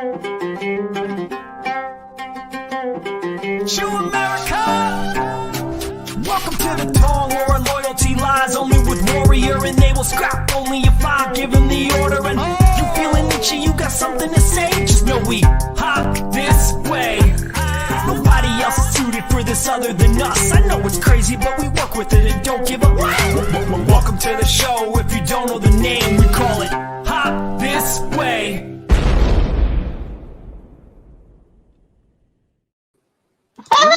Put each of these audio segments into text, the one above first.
To America! Welcome to the Tong, where our loyalty lies only with warrior, and they will scrap only if I give them the order. And you feeling itchy, you got something to say? Just know we hop this way. Nobody else is suited for this other than us. I know it's crazy, but we work with it and don't give up. Welcome to the show. If you don't know the name, we call it Hop This Way.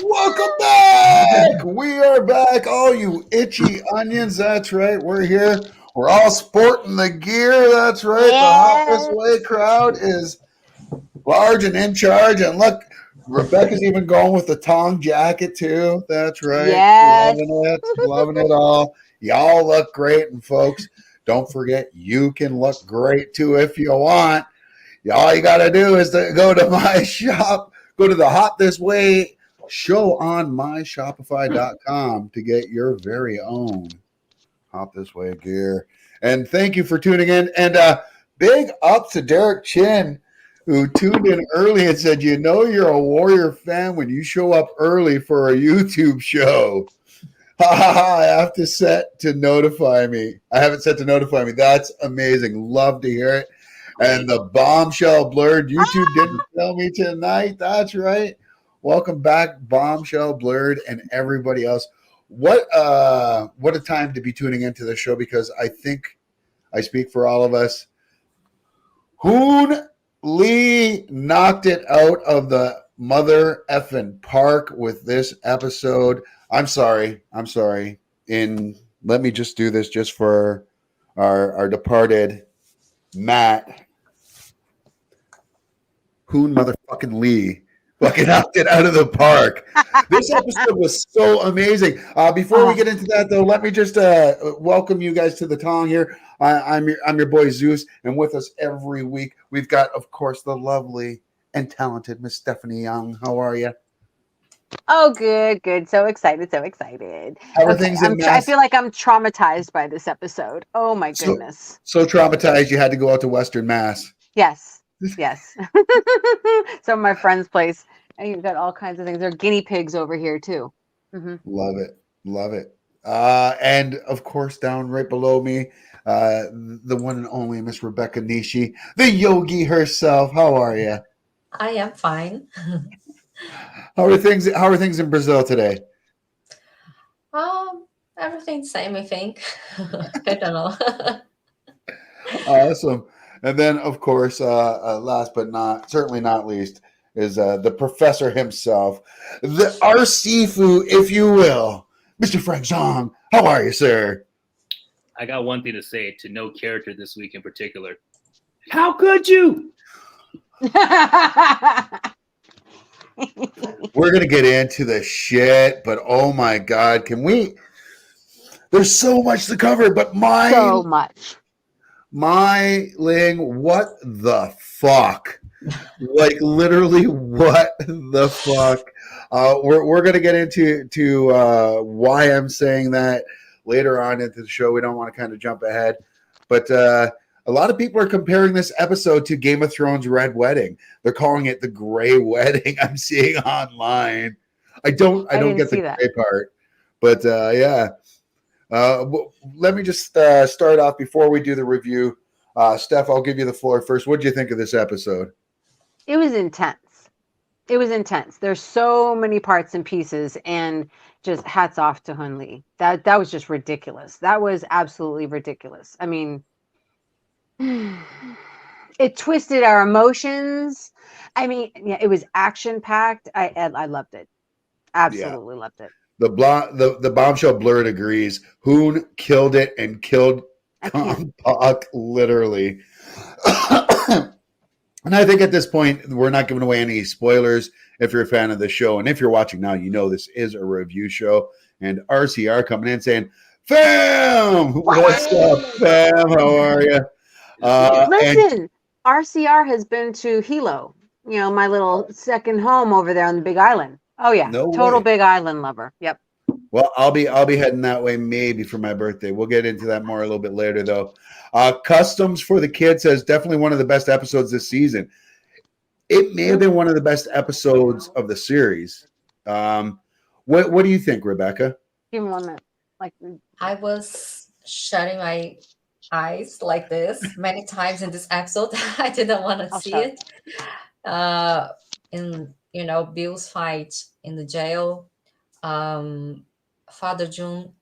Welcome back! We are back. All you itchy onions, that's right. We're here. We're all sporting the gear, that's right. The Hop This Way crowd is large and in charge. And look, Rebecca's even going with the Tong jacket too. That's right. Yes. Loving it all. Y'all look great. And folks, don't forget, you can look great too if you want. All you got to do is to go to my shop, go to the Hop This Way show on myshopify.com to get your very own Hop This Way gear. And thank you for tuning in. And big up to Derek Chin, who tuned in early and said, you know you're a Warrior fan when you show up early for a YouTube show. I have to set to notify me. I haven't set to notify me. That's amazing. Love to hear it. And the bombshell blurred. YouTube didn't tell me tonight. That's right. Welcome back, Bombshell, Blurred, and everybody else. What a time to be tuning into the show, because I think I speak for all of us. Hoon Lee knocked it out of the mother effing park with this episode. I'm sorry. And let me just do this just for our departed Matt. Hoon motherfucking Lee. Fucking knocked it out of the park. This episode was so amazing. Before we get into that, though, let me just welcome you guys to the Tong here. I'm your boy Zeus, and with us every week, we've got, of course, the lovely and talented Miss Stephanie Young. How are you? Oh, good. So excited. I feel like I'm traumatized by this episode. Oh, my goodness. So traumatized you had to go out to Western Mass. Yes. So my friend's place, and you've got all kinds of things. There are guinea pigs over here too. Mm-hmm. Love it. And of course, down right below me, the one and only Miss Rebecca Nishi, the yogi herself. How are you? I am fine. How are things in Brazil today? Everything's the same, I think. I don't know. Awesome. And then, of course, last but certainly not least, is the professor himself, the Arsifu, if you will, Mr. Frank Zong. How are you, sir? I got one thing to say to no character this week in particular. How could you? We're going to get into the shit, but oh my God, can we? There's so much to cover, but so much. My Ling, what the fuck? Like literally, what the fuck? We're gonna get into why I'm saying that later on into the show. We don't want to kind of jump ahead, but a lot of people are comparing this episode to Game of Thrones Red Wedding. They're calling it the Gray Wedding. I'm seeing online. I don't get the gray part, but yeah. Let me just start off before we do the review. Steph, I'll give you the floor first. What did you think of this episode? It was intense. There's so many parts and pieces, and just hats off to Hun Lee. That was just ridiculous. That was absolutely ridiculous. I mean, it twisted our emotions. I mean, yeah, it was action packed. I loved it. Absolutely loved it. The bombshell blurred agrees. Hoon killed it and killed Kong literally. And I think at this point, we're not giving away any spoilers if you're a fan of the show. And if you're watching now, you know this is a review show. And RCR coming in saying, fam, what's up, fam? How are you? Listen, RCR has been to Hilo, my little second home over there on the Big Island. Oh yeah, total Big Island lover. Yep. Well, I'll be heading that way maybe for my birthday. We'll get into that more a little bit later, though. Customs for the Kid says definitely one of the best episodes this season. it may have been one of the best episodes of the series. What do you think, Rebecca? Give me 1 minute. Like, I was shutting my eyes like this many times in this episode. I didn't want to I'll see shut. it. In Bill's fight in the jail, Father June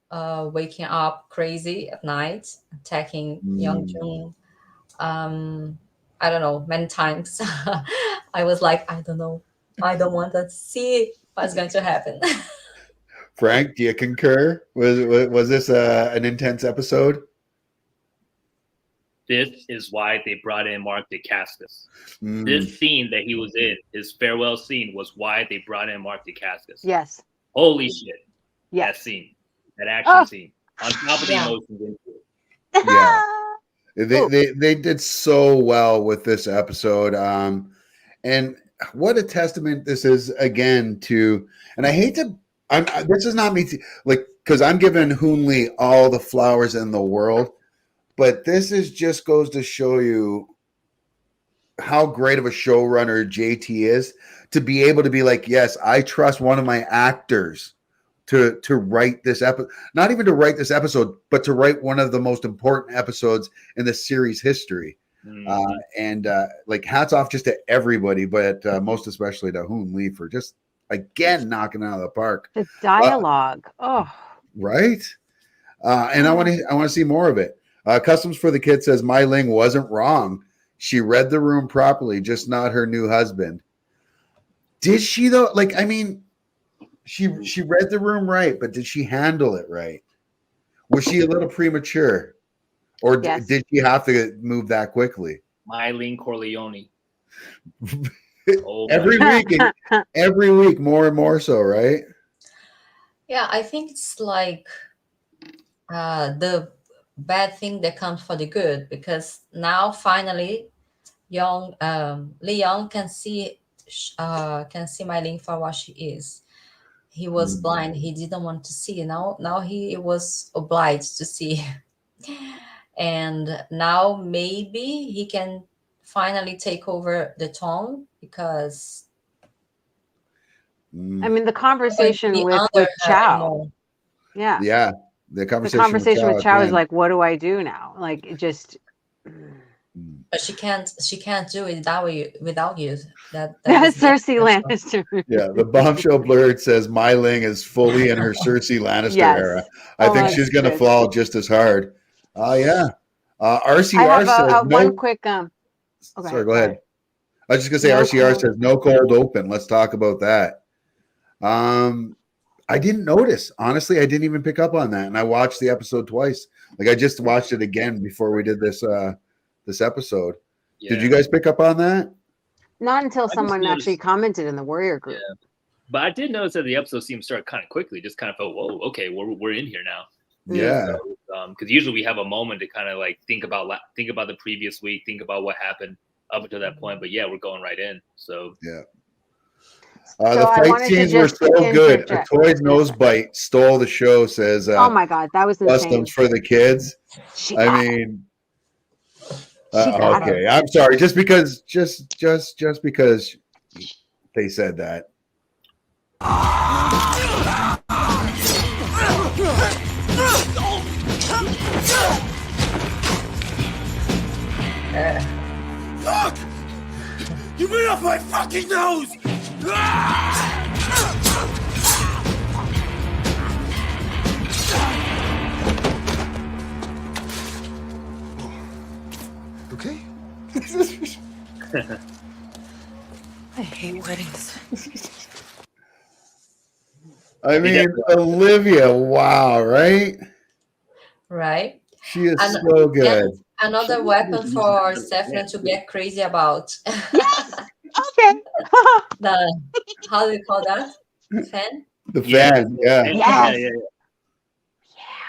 waking up crazy at night, attacking young June. I don't know, many times. I was like, I don't know. I don't want to see what's going to happen. Frank, do you concur? Was this an intense episode? This is why they brought in Mark Dacascos. Mm. This scene that he was in, his farewell scene, was why they brought in Mark Dacascos. Yes. Holy shit. Yes. That scene. That action scene. On top of the Yeah. emotions into it. Yeah. They did so well with this episode. And what a testament this is again to, and I hate to, this is not me, because I'm giving Hoonley all the flowers in the world, but this just goes to show you how great of a showrunner JT is to be able to be like, yes, I trust one of my actors to write this episode, not even to write this episode, but to write one of the most important episodes in the series history. And hats off just to everybody, but most especially to Hoon Lee for just again knocking it out of the park. The dialogue. Right. And I want to see more of it. Customs for the Kid says Mai Ling wasn't wrong. She read the room properly, just not her new husband. Did she though? She read the room right, but did she handle it right? Was she a little premature? Or Yes. did she have to move that quickly? Mylene Corleone. Every week, more and more so, right? Yeah, I think it's like the bad thing that comes for the good, because now finally, Leon can see Mylene for what she is. He was blind; he didn't want to see. Now he was obliged to see, and now maybe he can finally take over the Tong, because I mean, the conversation with Chow. Yeah. Yeah. The conversation with Chow is like, what do I do now? Like, it just. But she can't do it without you. That's Cersei Lannister. Yeah, the bombshell blurred says Mai Ling is fully in her Cersei Lannister era. I think she's going to fall just as hard. Yeah. RCR says one quick. Okay, sorry, go ahead. I was just going to say RCR says no cold open. Let's talk about that. I didn't notice. Honestly, I didn't even pick up on that, and I watched the episode twice. Like I just watched it again before we did this episode. Yeah. Did you guys pick up on that? Not until someone actually commented in the Warrior group. Yeah. But I did notice that the episode seemed to start kind of quickly. Just kind of felt, whoa, okay, we're in here now. Yeah. Because usually we have a moment to kind of like think about the previous week, think about what happened up until that point. But yeah, we're going right in. So yeah. The fight scenes were so good. A toy's nose bite stole the show, says oh my god, that was insane. Customs for the Kids. Okay, I'm sorry. Just because they said that. Fuck! You bit off my fucking nose! Okay? I hate weddings. I mean, Olivia, wow, right? Right? She is so good. Another weapon for Stephanie to get crazy about. Yes! Okay. How do you call that? Fan? The fan, yeah. Yes. Yeah.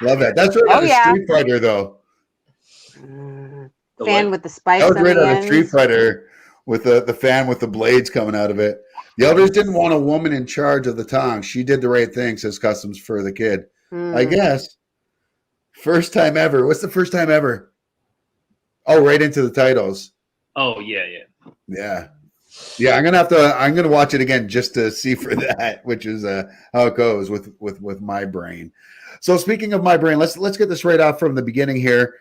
Love that. That's right on a Street Fighter, though. Fan with the spikes. That was right on a ends. Street Fighter with the fan with the blades coming out of it. The elders didn't want a woman in charge of the Tong. She did the right thing, says Customs for the Kid. I guess. First time ever. What's the first time ever? Oh, right into the titles. Oh, yeah. Yeah. Yeah, I'm gonna watch it again just to see for that, which is how it goes with my brain. So speaking of my brain, let's get this right off from the beginning here.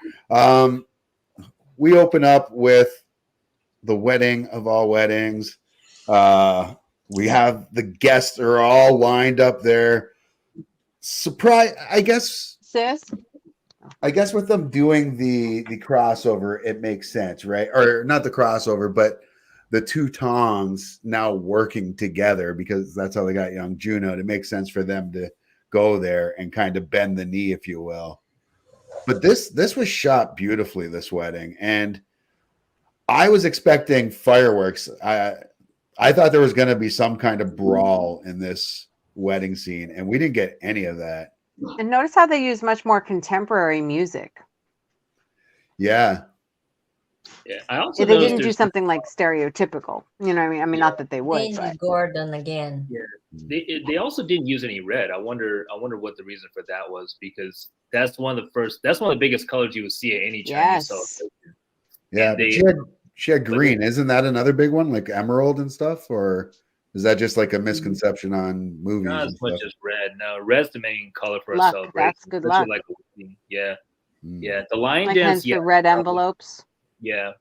We open up with the wedding of all weddings. We have the guests are all lined up there. Surprise! Sis? I guess with them doing the crossover, it makes sense, right? Or not the crossover, but the two Tongs now working together because that's how they got young Juno. It makes sense for them to go there and kind of bend the knee, if you will. But this was shot beautifully, this wedding, and I was expecting fireworks. I thought there was going to be some kind of brawl in this wedding scene, and we didn't get any of that. And notice how they use much more contemporary music. Yeah. Yeah, I also They noticed didn't do there's- something like stereotypical. You know what I mean? I mean, not that they would, Danny but Gordon again. They also didn't use any red. I wonder what the reason for that was, because that's one of the biggest colors you would see at any Chinese Yes. celebration. Yeah, And but she had green. Isn't that another big one, like emerald and stuff? Or is that just like a misconception on movies Not and as much stuff? as red. No, red's the main color for a Luck, celebration. that's good especially luck. Yeah, Mm. yeah. The lion like dance, hence yeah, the red probably. envelopes. Yeah.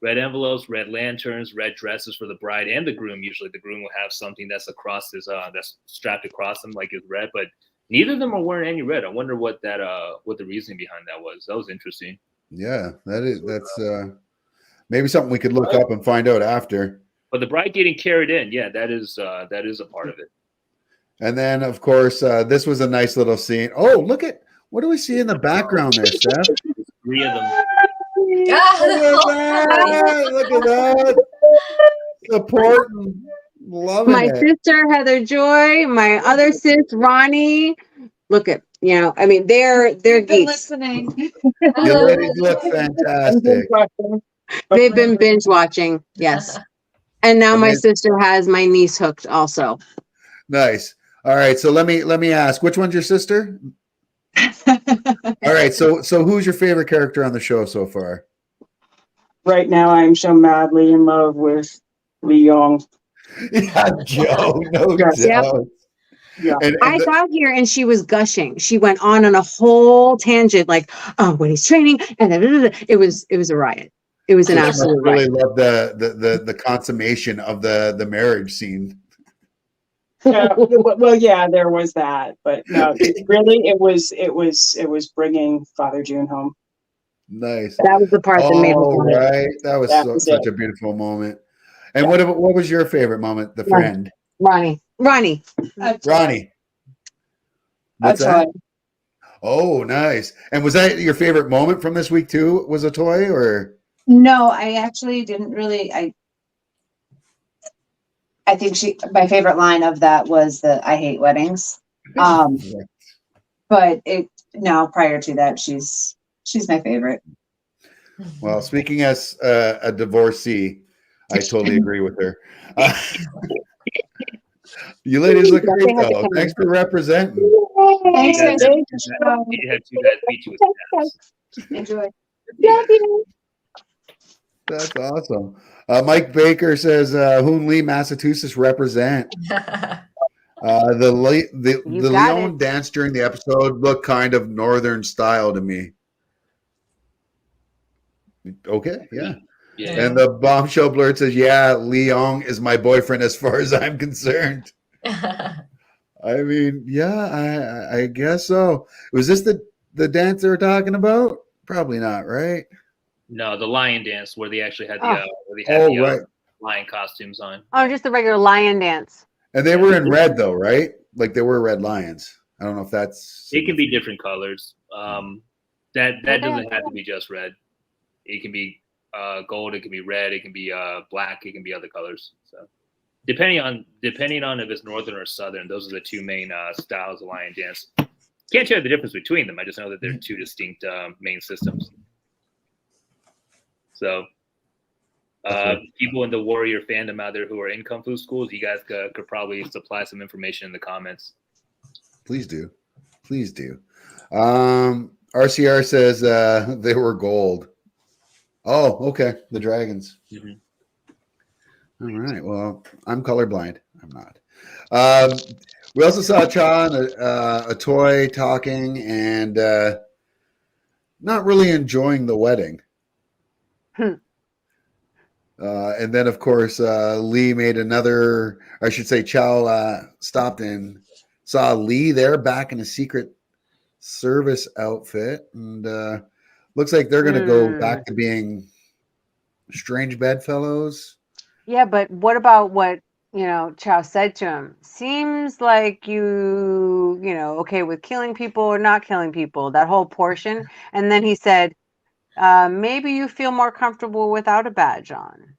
Red envelopes, red lanterns, red dresses for the bride and the groom. Usually the groom will have something that's across his that's strapped across him like it's red, but neither of them are wearing any red. I wonder what the reasoning behind that was. That was interesting. Yeah, that's maybe something we could look up and find out after. But the bride getting carried in, yeah, that is a part of it. And then, of course, this was a nice little scene. Oh, look at what do we see in the background there, Steph? Three of them. Look at that! Look at that! Supporting, loving My it. sister Heather Joy, my other sis Ronnie. Look at I mean they're geeks. You ladies look fantastic. They've been binge watching, yes. And now And my then- sister has my niece hooked also. Nice. All right, so let me ask, which one's your sister? All right, so who's your favorite character on the show so far? Right now, I'm so madly in love with Lee Young. Yeah, Joe, no Yes. doubt. Yeah. And I got here and she was gushing. She went on a whole tangent, like, oh, when he's training, and it was a riot. It was an I absolute really riot. love the consummation of the marriage scene. Well, yeah, there was that, but no, it was bringing Father June home. Nice. That was the part that made me All cry. right, that was That was such it. a beautiful moment. And what was your favorite moment? The friend, Ronnie. Ronnie. What's That's right. that? Oh, nice. And was that your favorite moment from this week too? Was a toy or? No, I actually didn't really. I think my favorite line of that was the "I hate weddings." But prior to that, she's my favorite. Well, speaking as a divorcee, I totally agree with her. You ladies look great though. Thanks for representing. Thanks, You guys. had two guys beat you with stats. Enjoy. That's awesome. Mike Baker says, Hoon Lee, Massachusetts represent. The You got Leon it. dance during the episode looked kind of northern style to me. Okay, yeah. Yeah. And the bombshell blurt says, yeah, Leon is my boyfriend as far as I'm concerned. I mean, yeah, I guess so. Was this the dance they were talking about? Probably not, right? No, the lion dance where they actually had Right. lion costumes on. Oh, just the regular lion dance. And they were in red though, right? Like they were red lions. I don't know if that's It can be different colors. That Okay. doesn't have to be just red. It can be gold. It can be red. It can be black. It can be other colors. So depending on if it's northern or southern, those are the two main styles of lion dance. Can't tell you the difference between them. I just know that they're two distinct main systems. So people in the Warrior fandom out there who are in Kung Fu schools, you guys could probably supply some information in the comments. Please do. Please do. RCR says they were gold. Oh, okay. The dragons. Mhm. All right. Well, I'm colorblind. I'm not. Um, we also saw Cha and a toy talking and not really enjoying the wedding. Hmm. And then, of course, Lee made another, or I should say, Chow stopped and saw Lee there back in a Secret Service outfit. And looks like they're going to go back to being strange bedfellows. Yeah, but what about what, Chow said to him? Seems like okay with killing people or not killing people, that whole portion. And then he said, maybe you feel more comfortable without a badge on.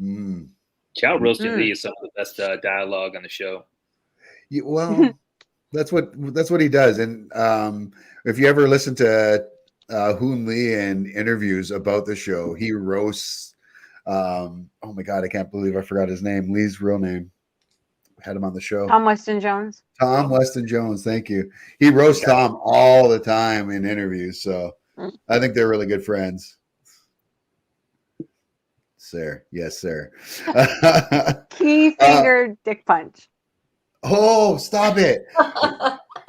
Mm. Chow roasting Lee is some of the best dialogue on the show. Yeah, well, that's what he does. And if you ever listen to Hoon Lee and interviews about the show, he roasts. Oh my God, I can't believe I forgot his name. Lee's real name. Had him on the show. Tom Weston Jones. Tom Weston Jones. Thank you. He roasts Tom all the time in interviews. So I think they're really good friends. Sir. Yes, sir. Key finger dick punch. Oh, stop it.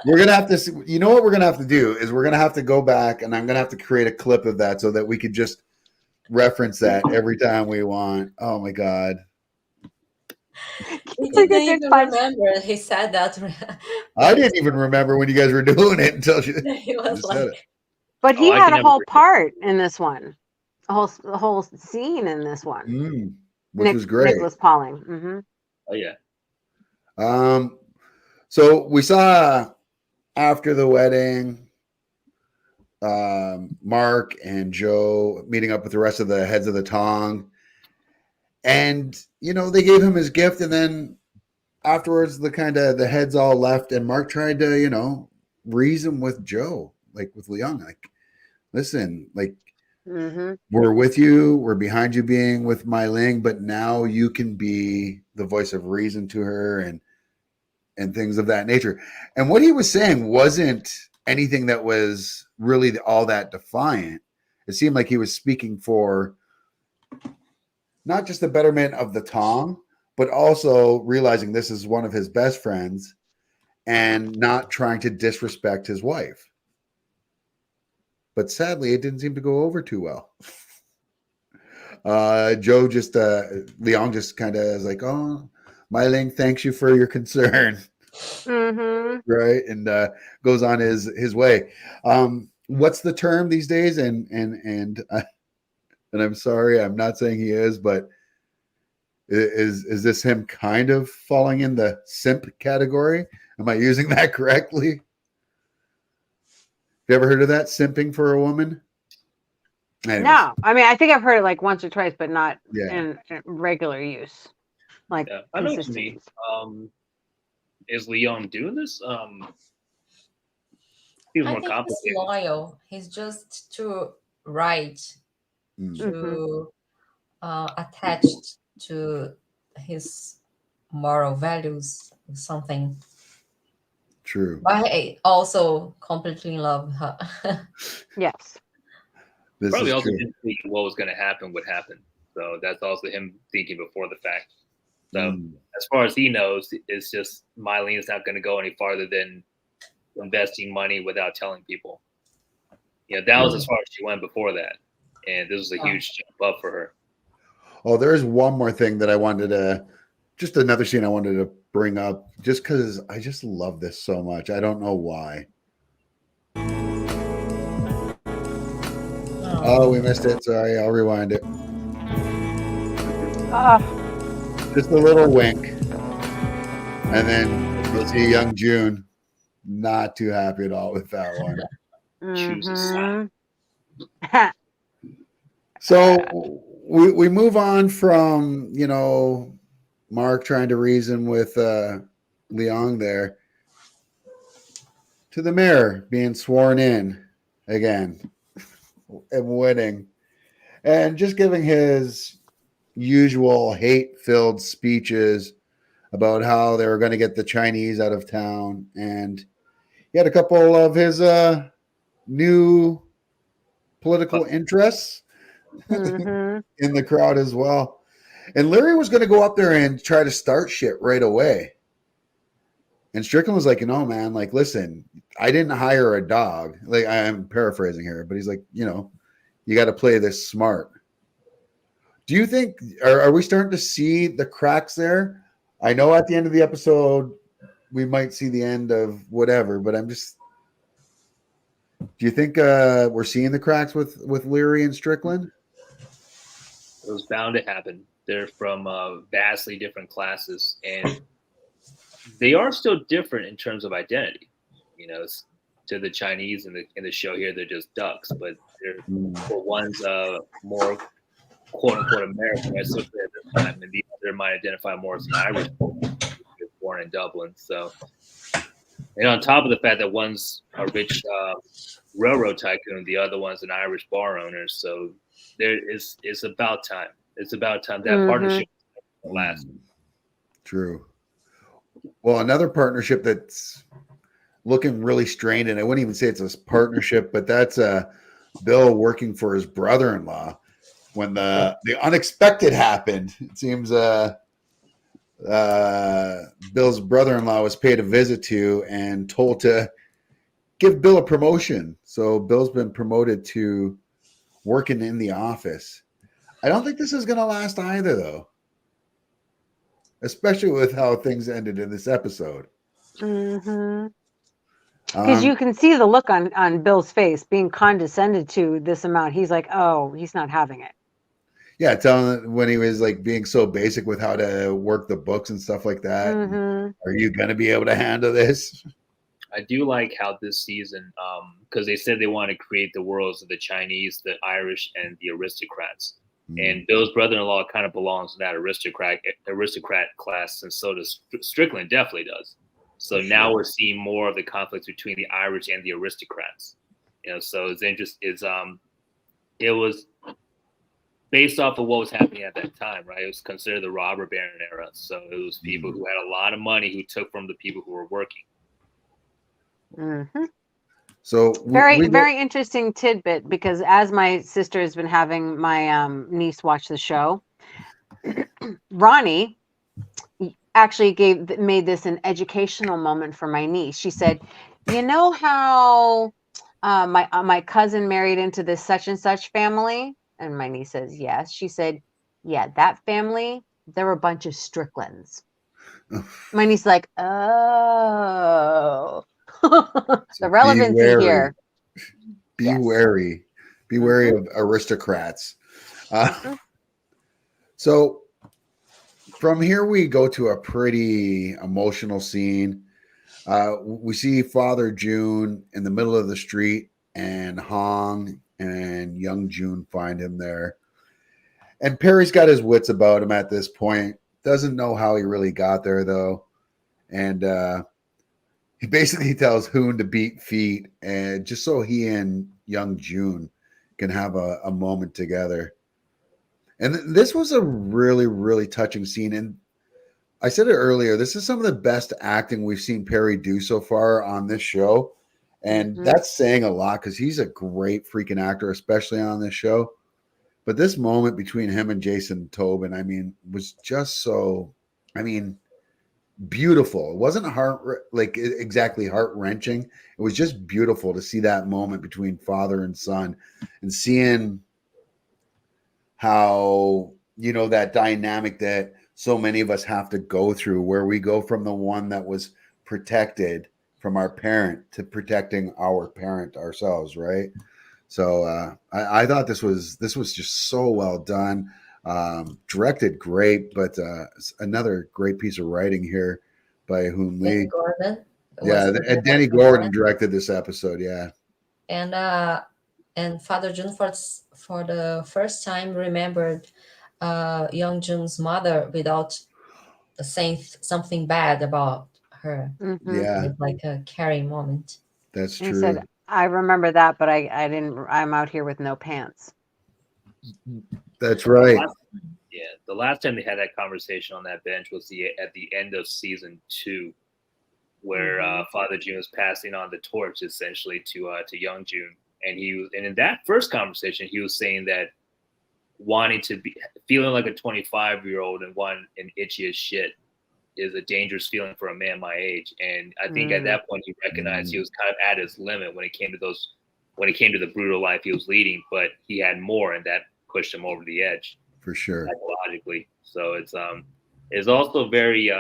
We're going to have to, you know what we're going to have to do is we're going to have to go back and I'm going to have to create a clip of that so that we could just reference that every time we want. Oh my God. He didn't even remember he said that. I didn't even remember when you guys were doing it until he was said it. But he had a whole part in this one. A whole scene in this one. Which was great. Nicholas Pauling. Mm-hmm. Oh yeah. So we saw after the wedding, Mark and Joe meeting up with the rest of the heads of the Tong. And, they gave him his gift. And then afterwards, the heads all left. And Mark tried to, reason with Joe, like with Leon, like, listen, like, we're with you. We're behind you being with Mai Ling, but now you can be the voice of reason to her and things of that nature. And what he was saying wasn't anything that was really all that defiant. It seemed like he was speaking for not just the betterment of the Tong, but also realizing this is one of his best friends and not trying to disrespect his wife. But sadly, it didn't seem to go over too well. Joe just, Leon just kind of is like, oh, Mai Ling, thanks you for your concern. Right. And goes on his way. What's the term these days? And I'm sorry, I'm not saying he is, but is this him kind of falling in the simp category? Am I using that correctly? You ever heard of that? Simping for a woman? Anyways. No, I mean, I think I've heard it like once or twice, but not in regular use. Like, I know what you mean. Is Leon doing this? He's more complicated. He's loyal. He's just too right, too attached to his moral values, something. True. But I also completely love her. Yes. This probably also didn't think what was going to happen would happen. So that's also him thinking before the fact. So as far as he knows, it's just Mai Ling is not going to go any farther than investing money without telling people. That was as far as she went before that. And this was a huge jump up for her. Oh, there's one more thing that I wanted to, just another scene I wanted to bring up, just because I just love this so much. I don't know why. Oh, we missed it. Sorry, I'll rewind it. Just a little wink. And then you'll see young June not too happy at all with that one. Chooses So we move on from, Mark trying to reason with Leong there to the mayor being sworn in again and winning and just giving his usual hate-filled speeches about how they were going to get the Chinese out of town. And he had a couple of his new political interests in the crowd as well. And Larry was going to go up there and try to start shit right away. And Strickland was like, man, like, listen, I didn't hire a dog. Like, I'm paraphrasing here, but he's like, you got to play this smart. Do you think, are we starting to see the cracks there? I know at the end of the episode, we might see the end of whatever, but do you think we're seeing the cracks with Leary and Strickland? It was bound to happen. They're from vastly different classes, and they are still different in terms of identity. To the Chinese in the show here, they're just ducks, but for one's more quote unquote American, especially at this time, and the other might identify more as an Irish born in Dublin. So, and on top of the fact that one's a rich railroad tycoon, the other one's an Irish bar owner. So it's about time. It's about time that partnership lasts. True. Well, another partnership that's looking really strained, and I wouldn't even say it's a partnership, but that's Bill working for his brother-in-law. When the unexpected happened, it seems Bill's brother-in-law was paid a visit to and told to give Bill a promotion. So Bill's been promoted to working in the office. I don't think this is going to last either, though, especially with how things ended in this episode. Because you can see the look on Bill's face being condescended to this amount. He's like, oh, he's not having it. Yeah, telling when he was like being so basic with how to work the books and stuff like that. Are you going to be able to handle this? I do like how this season, because they said they want to create the worlds of the Chinese, the Irish, and the aristocrats. And Bill's brother-in-law kind of belongs to that aristocrat class, and so does Strickland. Definitely does. So now we're seeing more of the conflicts between the Irish and the aristocrats. So it's interesting. It was based off of what was happening at that time, right? It was considered the robber baron era. So it was people who had a lot of money who took from the people who were working. So very interesting tidbit, because as my sister has been having my niece watch the show, Ronnie actually made this an educational moment for my niece. She said, "You know how my cousin married into this such and such family?" And my niece says, "Yes." She said, "Yeah, that family, there were a bunch of Stricklands." My niece like, "Oh." The relevancy here. Be wary. Be wary of aristocrats. So from here we go to a pretty emotional scene. We see Father June in the middle of the street, and Hong and young June find him there. And Perry's got his wits about him at this point. Doesn't know how he really got there, though. And he basically tells Hoon to beat feet, and just so he and young June can have a moment together. And this was a really, really touching scene. And I said it earlier, this is some of the best acting we've seen Perry do so far on this show. And that's saying a lot, because he's a great freaking actor, especially on this show. But this moment between him and Jason Tobin, was just so, beautiful. It wasn't exactly heart-wrenching. It was just beautiful to see that moment between father and son, and seeing how, that dynamic that so many of us have to go through, where we go from the one that was protected from our parent to protecting our parent ourselves, right? So I thought this was just so well done. Directed great, but another great piece of writing here by Hoon Lee. Gordon. And Danny Gordon directed this episode. Yeah, and Father June for the first time remembered young June's mother without saying something bad about her. Yeah, it's like a caring moment. That's true. He said, "I remember that, but I didn't. I'm out here with no pants." That's right. The last time they had that conversation on that bench was at the end of season 2, where Father June was passing on the torch essentially to young June, and in that first conversation he was saying that wanting to be feeling like a 25-year-old and wanting and itchy as shit is a dangerous feeling for a man my age. And I think at that point he recognized he was kind of at his limit when it came to the brutal life he was leading, but he had more, and that pushed him over the edge For sure. psychologically. So it's also very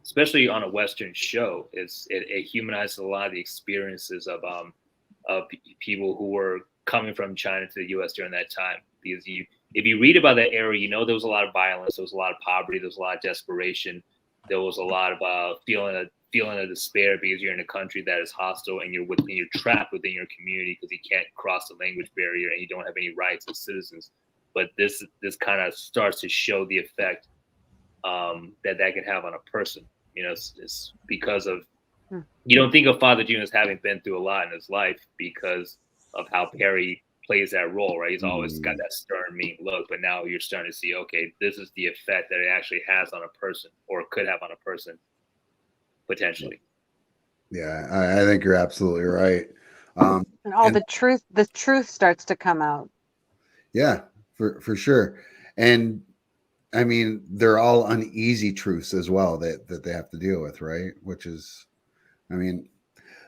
especially on a Western show, it humanizes a lot of the experiences of people who were coming from China to the U.S. during that time. Because if you read about that era, there was a lot of violence, there was a lot of poverty, there was a lot of desperation, there was a lot of feeling of despair because you're in a country that is hostile and you're trapped within your community because you can't cross the language barrier and you don't have any rights as citizens. But this kind of starts to show the effect that can have on a person. It's because of you don't think of Father June as having been through a lot in his life because of how Perry plays that role, right? He's always got that stern, mean look, but now you're starting to see, okay, this is the effect that it actually has on a person, or could have on a person, potentially. Yeah, I think you're absolutely right. And the truth starts to come out. Yeah, for sure. And I mean, they're all uneasy truths as well that they have to deal with, right? Which is, I mean,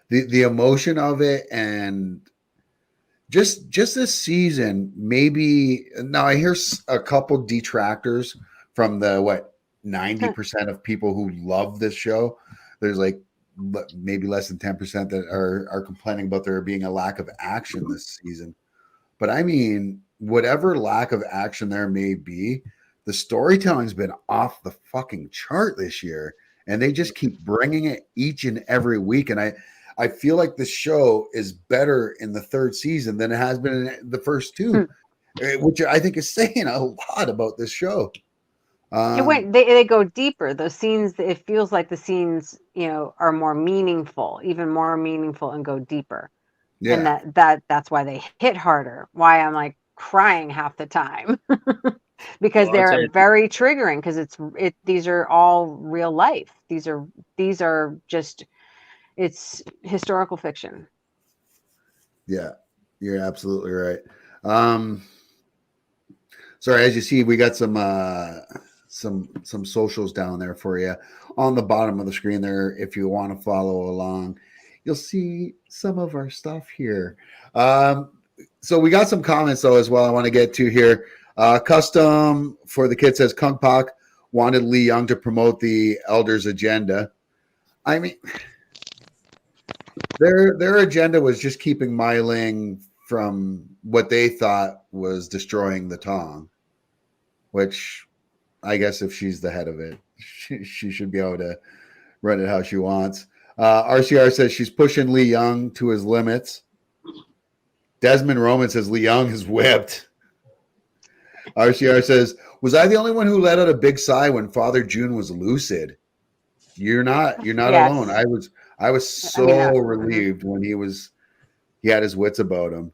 the emotion of it, and just this season, maybe now I hear a couple detractors from the 90% of people who love this show. There's like maybe less than 10% that are complaining about there being a lack of action this season. But I mean, whatever lack of action there may be, the storytelling's been off the fucking chart this year, and they just keep bringing it each and every week. And I feel like the show is better in the third season than it has been in the first two, which I think is saying a lot about this show. They go deeper. Those scenes, it feels like the scenes, are more meaningful, even more meaningful, and go deeper. Yeah. And that's why they hit harder. Why I'm like crying half the time. Because they're very triggering, because these are all real life. These are just, it's historical fiction. Yeah, you're absolutely right. Sorry, as you see, we got some socials down there for you on the bottom of the screen there. If you want to follow along, you'll see some of our stuff here. So we got some comments though as well I want to get to here. Custom for the kid says Kung Pak wanted Lee Young to promote the elders' agenda. I mean, their agenda was just keeping Mai Ling from what they thought was destroying the Tong, which I guess if she's the head of it, she should be able to run it how she wants. RCR says she's pushing Lee Young to his limits. Desmond Roman says Lee Young is whipped. RCR says, was I the only one who let out a big sigh when Father June was lucid? You're not yes. Alone. I was so relieved when he had his wits about him.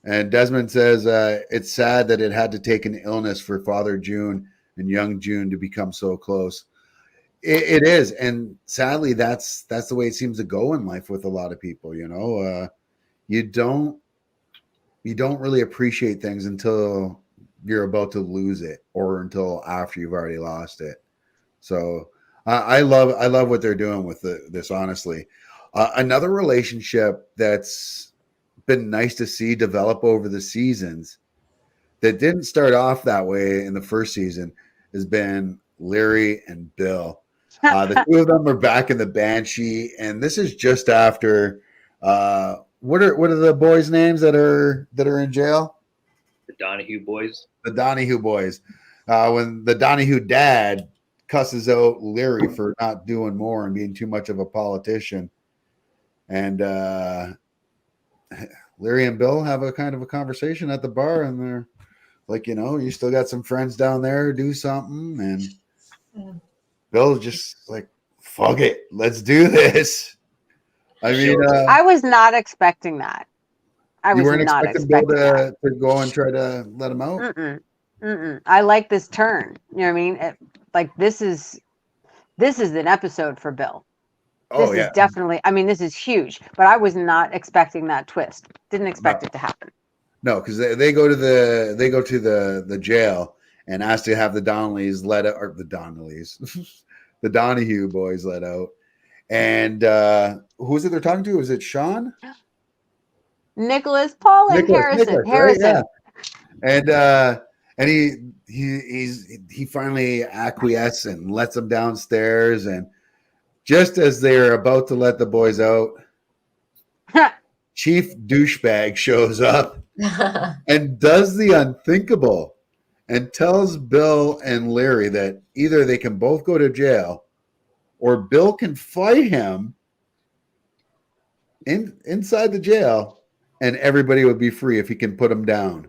And Desmond says it's sad that it had to take an illness for Father June and young June to become so close. It is, and sadly, that's the way it seems to go in life with a lot of people. You don't really appreciate things until you're about to lose it, or until after you've already lost it. So I love what they're doing with this. Honestly, another relationship that's been nice to see develop over the seasons that didn't start off that way in the first season has been Larry and Bill. The two of them are back in the Banshee, and this is just after what are the boys' names that are in jail? The Donahue boys. The Donahue boys. When the Donahue dad cusses out Larry for not doing more and being too much of a politician, and Larry and Bill have a kind of a conversation at the bar, and they're like, you still got some friends down there, do something. And Bill's just like, fuck it, let's do this. I mean, I was not expecting that. You weren't expecting Bill to go and try to let him out? I like this turn. You know what I mean? This is an episode for Bill. This is definitely, this is huge, but I was not expecting that twist. Didn't expect it to happen. No, because they go to the jail and ask to have the Donnellys let out, or the Donnellys, the Donahue boys let out. And who is it they're talking to? Is it Sean? Nicholas, Paul, and Harrison. Right? Yeah. And he finally acquiesces and lets them downstairs. And just as they're about to let the boys out, Chief Douchebag shows up and does the unthinkable and tells Bill and Larry that either they can both go to jail or Bill can fight him inside the jail and everybody would be free if he can put him down.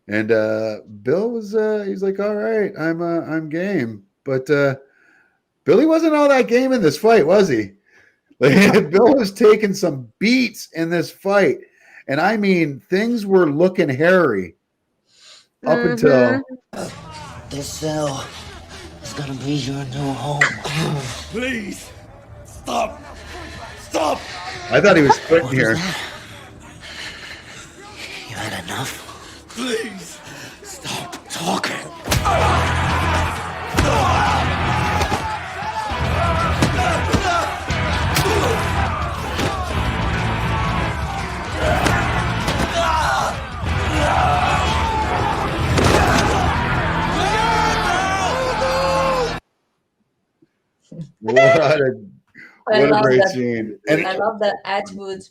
And Bill was he's like, all right, I'm game. But Billy wasn't all that game in this fight, was he? Like, Bill was taking some beats in this fight. And I mean, things were looking hairy up until This cell is gonna be your new home. Please, stop. Stop. I thought he was quitting What was here. that? You had enough? Please, Stop talking. What a great that. scene. I And love that Atwood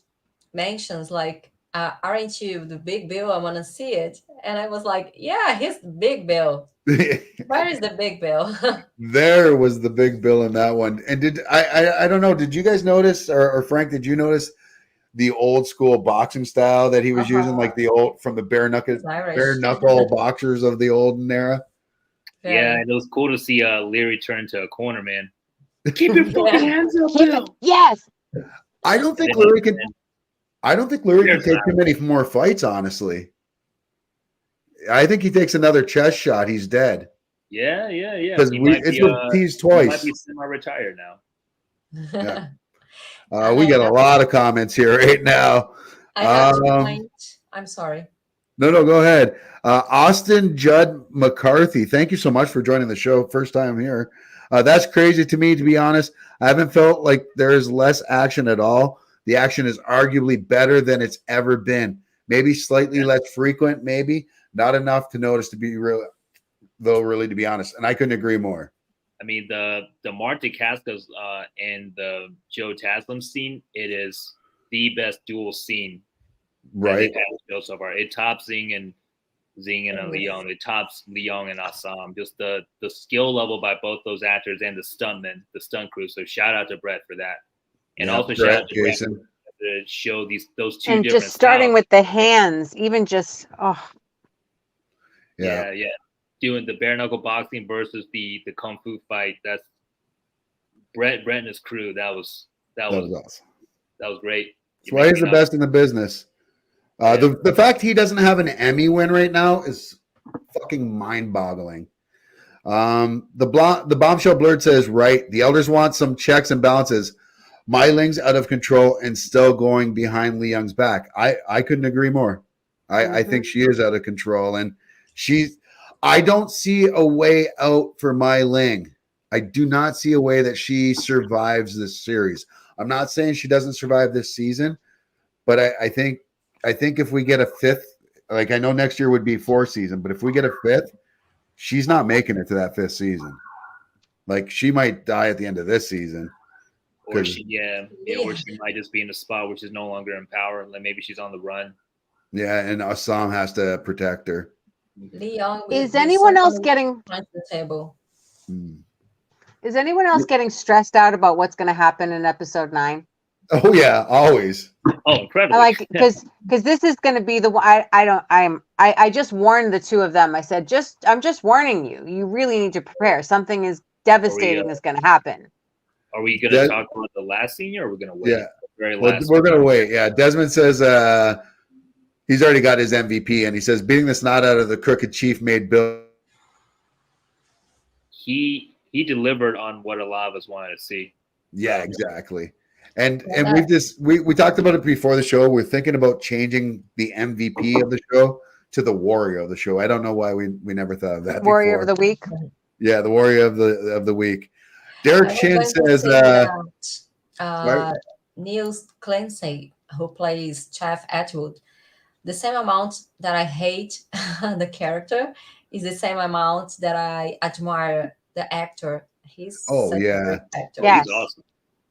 mentions like, aren't you the big Bill? I want to see it. And I was like, yeah, he's the big Bill. Where is the big Bill? there was the big Bill in that one. And did I don't know, did you guys notice, or Frank, did you notice the old school boxing style that he was using, like the old from the bare knuckle boxers of the olden era? Yeah, and it was cool to see Leary turn to a corner man. Keep your fucking hands up, Bill. Yes. I don't think Leary can take too many more fights, honestly. I think he takes another chest shot, he's dead. Yeah. Because it's been teased twice. He might be semi-retired now. Yeah. We got a lot of comments here right now. I have to point. I'm sorry. No, go ahead. Austin Judd McCarthy, thank you so much for joining the show. First time here. That's crazy to me, to be honest. I haven't felt like there's less action at all. The action is arguably better than it's ever been. Maybe slightly less frequent, maybe. Not enough to notice, to be real, though, really, to be honest. And I couldn't agree more. I mean, the Mark DeCascos and the Joe Taslim scene, it is the best duel scene that they've had on the show so far. It tops Zing and Leon. It tops Leon and Assam. Just the skill level by both those actors and the stuntmen, the stunt crew. So shout out to Brett for that. And also shout out to Jason to show those two and different just starting styles. with the hands, even just Yeah. Doing the bare knuckle boxing versus the kung fu fight. That's Brett and his crew. That was awesome. That was great. That's why he's the best in the business. The fact he doesn't have an Emmy win right now is fucking mind-boggling. The bombshell blurred says, right, the elders want some checks and balances. Mai Ling's out of control and still going behind Li Young's back. I couldn't agree more. I think she is out of control, and I don't see a way out for Mai Ling. I do not see a way that she survives this series. I'm not saying she doesn't survive this season, but I think if we get a fifth, like I know next year would be 4th season, but if we get a 5th, she's not making it to that 5th season. Like she might die at the end of this season. Or she might just be in a spot where she's no longer in power. Like maybe she's on the run. Yeah, and Assam has to protect her. Leon, is anyone else getting the table? Is anyone else getting stressed out about what's going to happen in episode 9? Oh yeah, always. Oh, incredible! Like because this is going to be the one. I just warned the two of them. I said I'm just warning you. You really need to prepare. Something is devastating is going to happen. Are we going to talk about the last scene, or are we going to wait? Yeah, we're going to wait. Yeah, Desmond says he's already got his MVP, and he says beating the snot out of the crooked chief made Bill. He delivered on what a lot of us wanted to see. Yeah, exactly. And we talked about it before the show. We're thinking about changing the MVP of the show to the warrior of the show. I don't know why we never thought of that Warrior before. of the week. Yeah, the warrior of the week. Derek I was Chin going to says, say that sorry? Niels Clancy, who plays Chef Atwood, the same amount that I hate the character is the same amount that I admire the actor. He's Oh, such a yeah. good actor. Yeah. He's awesome.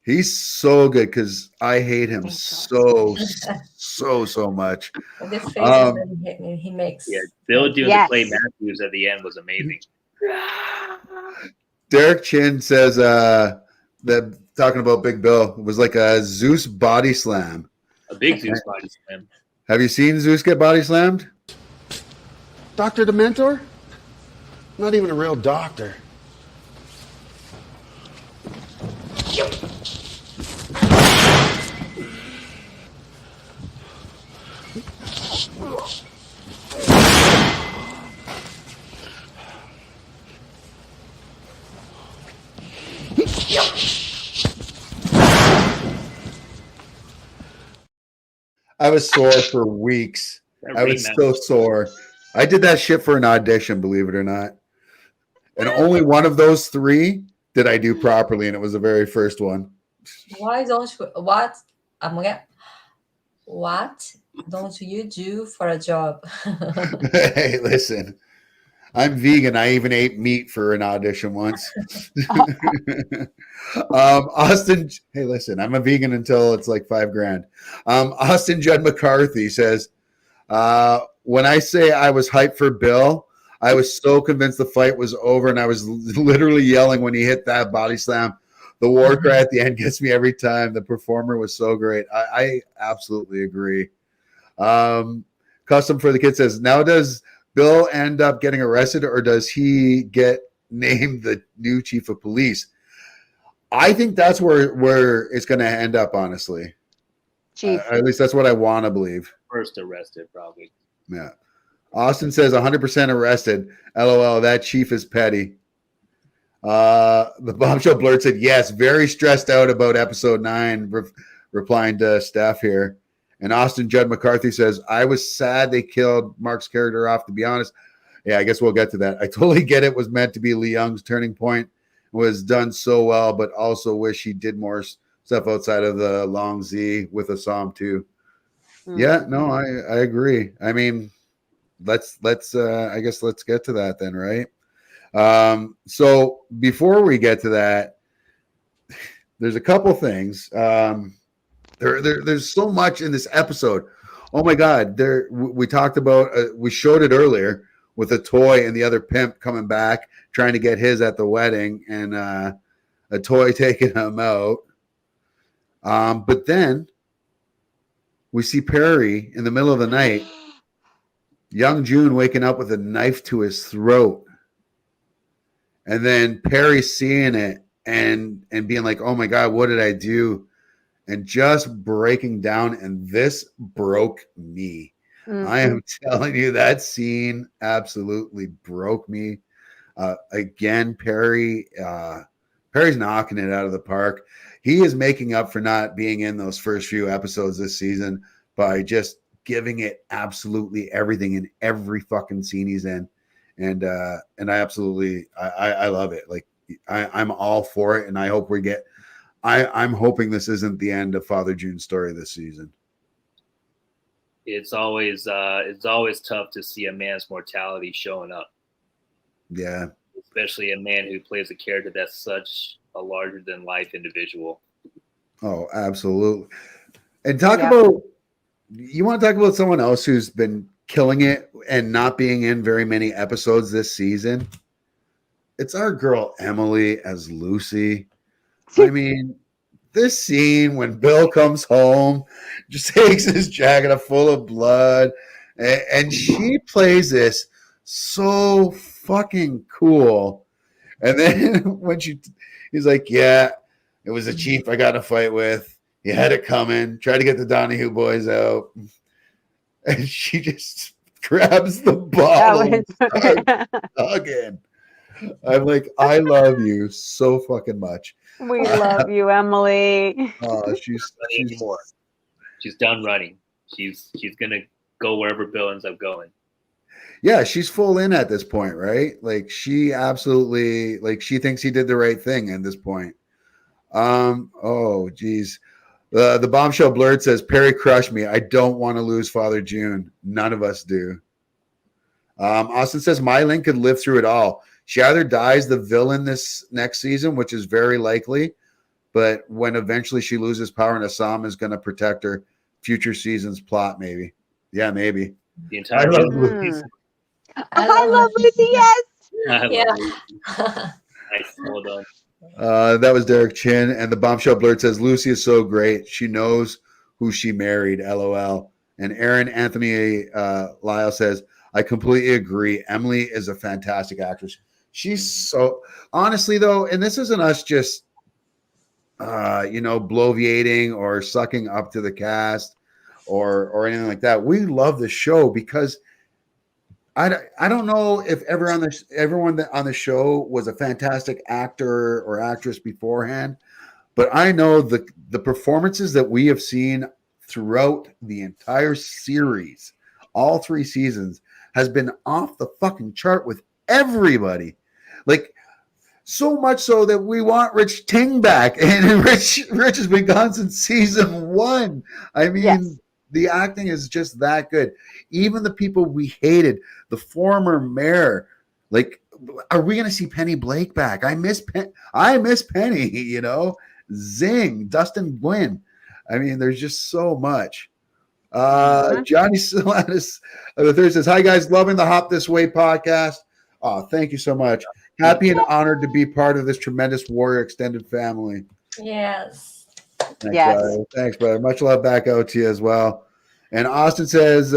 He's so good because I hate him Thank so much. The faces Um, that he makes. Yeah, Bill doing Yes. the Clay Matthews at the end was amazing. Derek Chin says that talking about Big Bill was like a Zeus body slam. A big Zeus body slam. Have you seen Zeus get body slammed? Dr. Dementor? Not even a real doctor. I was sore for weeks. That I was rematch. so sore. I did that shit for an audition, believe it or not. And only one of those three did I do properly, and it was the very first one. Why don't you, what? What don't you do for a job? Hey, listen. I'm vegan. I even ate meat for an audition once. Austin, hey, listen, I'm a vegan until it's like $5,000. Austin Judd McCarthy says, when I say I was hyped for Bill, I was so convinced the fight was over, and I was literally yelling when he hit that body slam. The war cry at the end gets me every time. The performer was so great. I absolutely agree. Custom for the Kid says, now does Bill end up getting arrested, or does he get named the new chief of police? I think that's where it's going to end up, honestly. Chief. At least that's what I want to believe. First arrested, probably. Yeah. Austin says 100% arrested. LOL, that chief is petty. The Bombshell Blurt said, yes, very stressed out about episode 9, replying to Steph here. And Austin Judd McCarthy says, I was sad they killed Mark's character off, to be honest. Yeah, I guess we'll get to that. I totally get it was meant to be Lee Young's turning point. Was done so well, but also wish he did more stuff outside of the Long Z with a Psalm too. Yeah, no, I agree. I mean, let's I guess let's get to that then, right? So before we get to that, there's a couple things. There's so much in this episode. Oh my God! We talked about. We showed it earlier with a toy and the other pimp coming back, trying to get his at the wedding, and a toy taking him out. But then we see Perry in the middle of the night, young June waking up with a knife to his throat. And then Perry seeing it and being like, oh my God, what did I do? And just breaking down. And this broke me. Mm-hmm. I am telling you, that scene absolutely broke me. Again, Perry's knocking it out of the park. He is making up for not being in those first few episodes this season by just giving it absolutely everything in every fucking scene he's in. And I absolutely, I love it. Like I'm all for it. And I hope I'm hoping this isn't the end of Father June's story this season. It's always tough to see a man's mortality showing up. Yeah. Especially a man who plays a character that's such a larger than life individual. Oh, absolutely. And you want to talk about someone else who's been killing it and not being in very many episodes this season? It's our girl Emily as Lucy. I mean, this scene when Bill comes home, just takes his jacket full of blood, and she plays this so fucking cool. And then when he's like, yeah, it was a chief I got in a fight with. He had it coming, tried to get the Donahue boys out. And she just grabs the bottle and starts hugging. I'm like, I love you so fucking much. We love you, Emily. She's Running anymore. She's done running. She's gonna go wherever Bill ends up going. yeah, she's full in at this point, right? Like she absolutely like she thinks he did the right thing at this point. Oh geez. The bombshell blurred says Perry crushed me. I don't want to lose Father June. None of us do. Austin says Mylin could live through it all. She either dies the villain this next season, which is very likely, but when eventually she loses power and Assam is going to protect her, future seasons plot maybe. Yeah, maybe. The entire I love Lucy. I love Lucy. Yes. I love Yeah. Lucy. Nice, well done. That was Derek Chin, and the bombshell blurt says Lucy is so great. She knows who she married. LOL. And Aaron Anthony Lyle says, I completely agree. Emily is a fantastic actress. She's so honestly though, and this isn't us just bloviating or sucking up to the cast or anything like that. We love the show because I don't know if everyone on the show was a fantastic actor or actress beforehand, but I know the performances that we have seen throughout the entire series, all 3 seasons, has been off the fucking chart with everybody. Like so much so that we want Rich Ting back, and Rich has been gone since season 1. I mean, Yes. the acting is just that good. Even the people we hated, the former mayor, like, are we going to see Penny Blake back? I miss Penny. Zing, Dustin Gwynn. I mean, there's just so much. Johnny Silanis the third says, "Hi guys, loving the Hop This Way podcast. Oh, thank you so much. Happy and honored to be part of this tremendous Warrior extended family." Yes. Thanks, Yes. brother. Thanks, brother. Much love back out to you as well. And Austin says,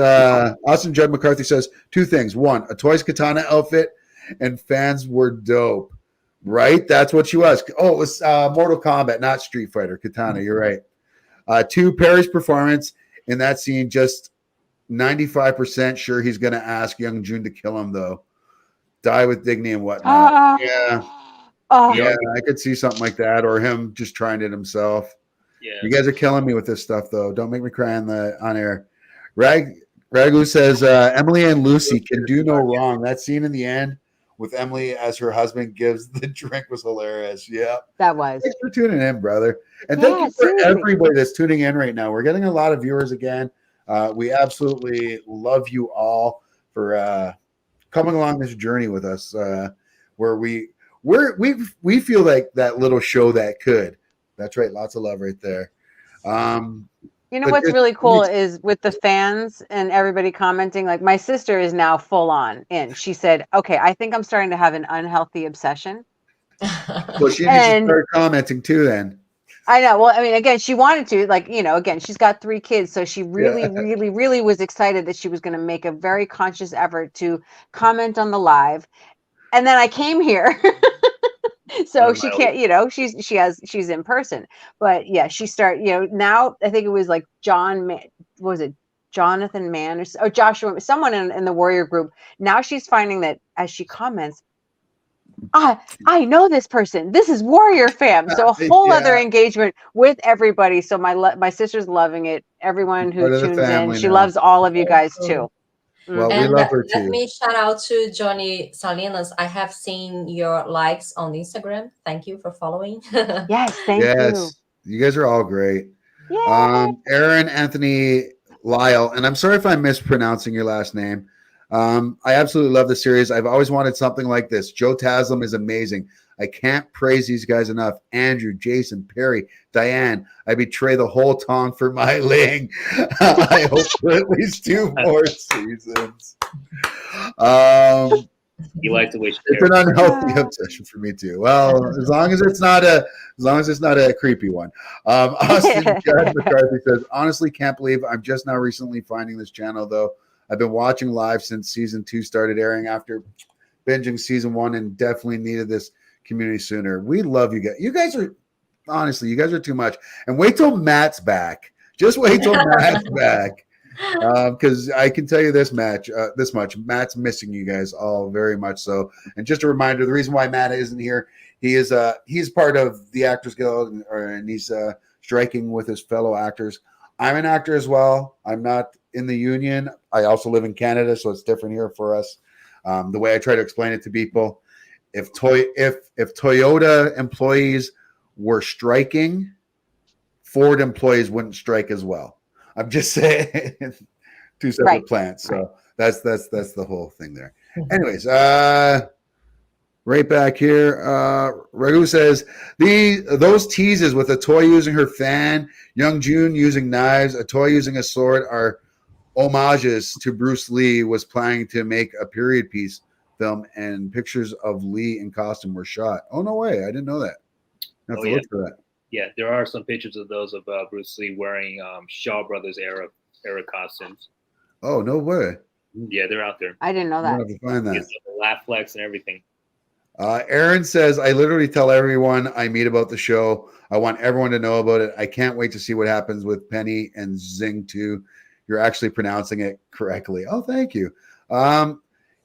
Austin Judd McCarthy says 2 things. 1, a Toys Katana outfit, and fans were dope. Right? That's what she was. Oh, it was Mortal Kombat, not Street Fighter. Katana, you're right. 2, Perry's performance in that scene, just 95% sure he's going to ask Young Jun to kill him, though. Die with dignity and whatnot. Yeah. Yeah, I could see something like that, or him just trying it himself. Yeah. You guys are killing me with this stuff, though. Don't make me cry on air. Ragu says Emily and Lucy can do no wrong. That scene in the end with Emily as her husband gives the drink was hilarious. Yeah, That was. thanks for tuning in, brother, and thank you for seriously. everybody that's tuning in right now. We're getting a lot of viewers again. We absolutely love you all for coming along this journey with us, where we feel like that little show that could. That's right. Lots of love right there. You know But what's it- really cool is with the fans and everybody commenting, like my sister is now full on in. She said, okay, I think I'm starting to have an unhealthy obsession. Well, she needs to And- start commenting too then. I know. Well, I mean, again, she wanted to, like, again, she's got 3 kids. So she really, Yeah. really, really was excited that she was going to make a very conscious effort to comment on the live. And then I came here. So she can't, she's in person, but yeah, she started, now I think it was like Jonathan Mann or Joshua, someone in the Warrior group. Now she's finding that as she comments, I know this person. This is Warrior fam. So a whole other Yeah. engagement with everybody. So my sister's loving it. Everyone who Part of the tunes in, family she now. loves all of you guys too. Well, we And love her let too. me shout out to Johnny Salinas. I have seen your likes on Instagram. Thank you for following. Yes, thank you. Yes, you guys are all great. Yeah. Aaron Anthony Lyle, and I'm sorry if I'm mispronouncing your last name. I absolutely love the series. I've always wanted something like this. Joe Taslim is amazing. I can't praise these guys enough. Andrew, Jason, Perry, Diane. I betray the whole Tong for my ling. I hope for at least 2 more seasons. You like to wish. It's an unhealthy obsession for me too. Well, as long as it's not a creepy one. Austin Judd McCarthy says, honestly, can't believe I'm just now recently finding this channel though. I've been watching live since season 2 started airing after binging season 1 and definitely needed this community sooner. We love you guys. You guys are too much. And wait till Matt's back. Just wait till Matt's back. Because I can tell you this much, Matt's missing you guys all very much so. And just a reminder, the reason why Matt isn't here, he's part of the Actors Guild, and he's striking with his fellow actors. I'm an actor as well. I'm not in the union. I also live in Canada, so it's different here for us. The way I try to explain it to people, if Toyota employees were striking, Ford employees wouldn't strike as well. I'm just saying, two separate plants. So that's the whole thing there. Anyways, right back here, Raghu says those teases with a toy using her fan, Young June using knives, a toy using a sword are homages to Bruce Lee was planning to make a period piece film, and pictures of Lee in costume were shot. Oh, no way. I didn't know that. I have to look for that. Yeah, there are some pictures of those of Bruce Lee wearing Shaw Brothers era costumes. Oh, no way. Yeah, they're out there. I didn't know that. I'm gonna have to find that. The laugh flex and everything. Aaron says, I literally tell everyone I meet about the show. I want everyone to know about it. I can't wait to see what happens with Penny and Zing 2. You're actually pronouncing it correctly. Oh, thank you.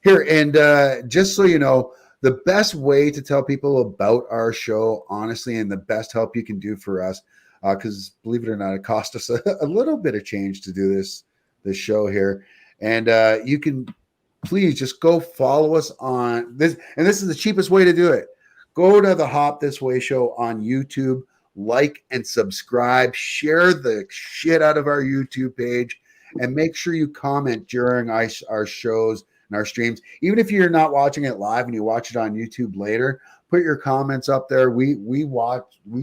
Here, and just so you know, the best way to tell people about our show, honestly, and the best help you can do for us, because believe it or not, it cost us a little bit of change to do this show here. And you can please just go follow us on this. And this is the cheapest way to do it. Go to the Hop This Way show on YouTube, like and subscribe, share the shit out of our YouTube page, and make sure you comment during our shows and our streams. Even if you're not watching it live and you watch it on YouTube later, put your comments up there. We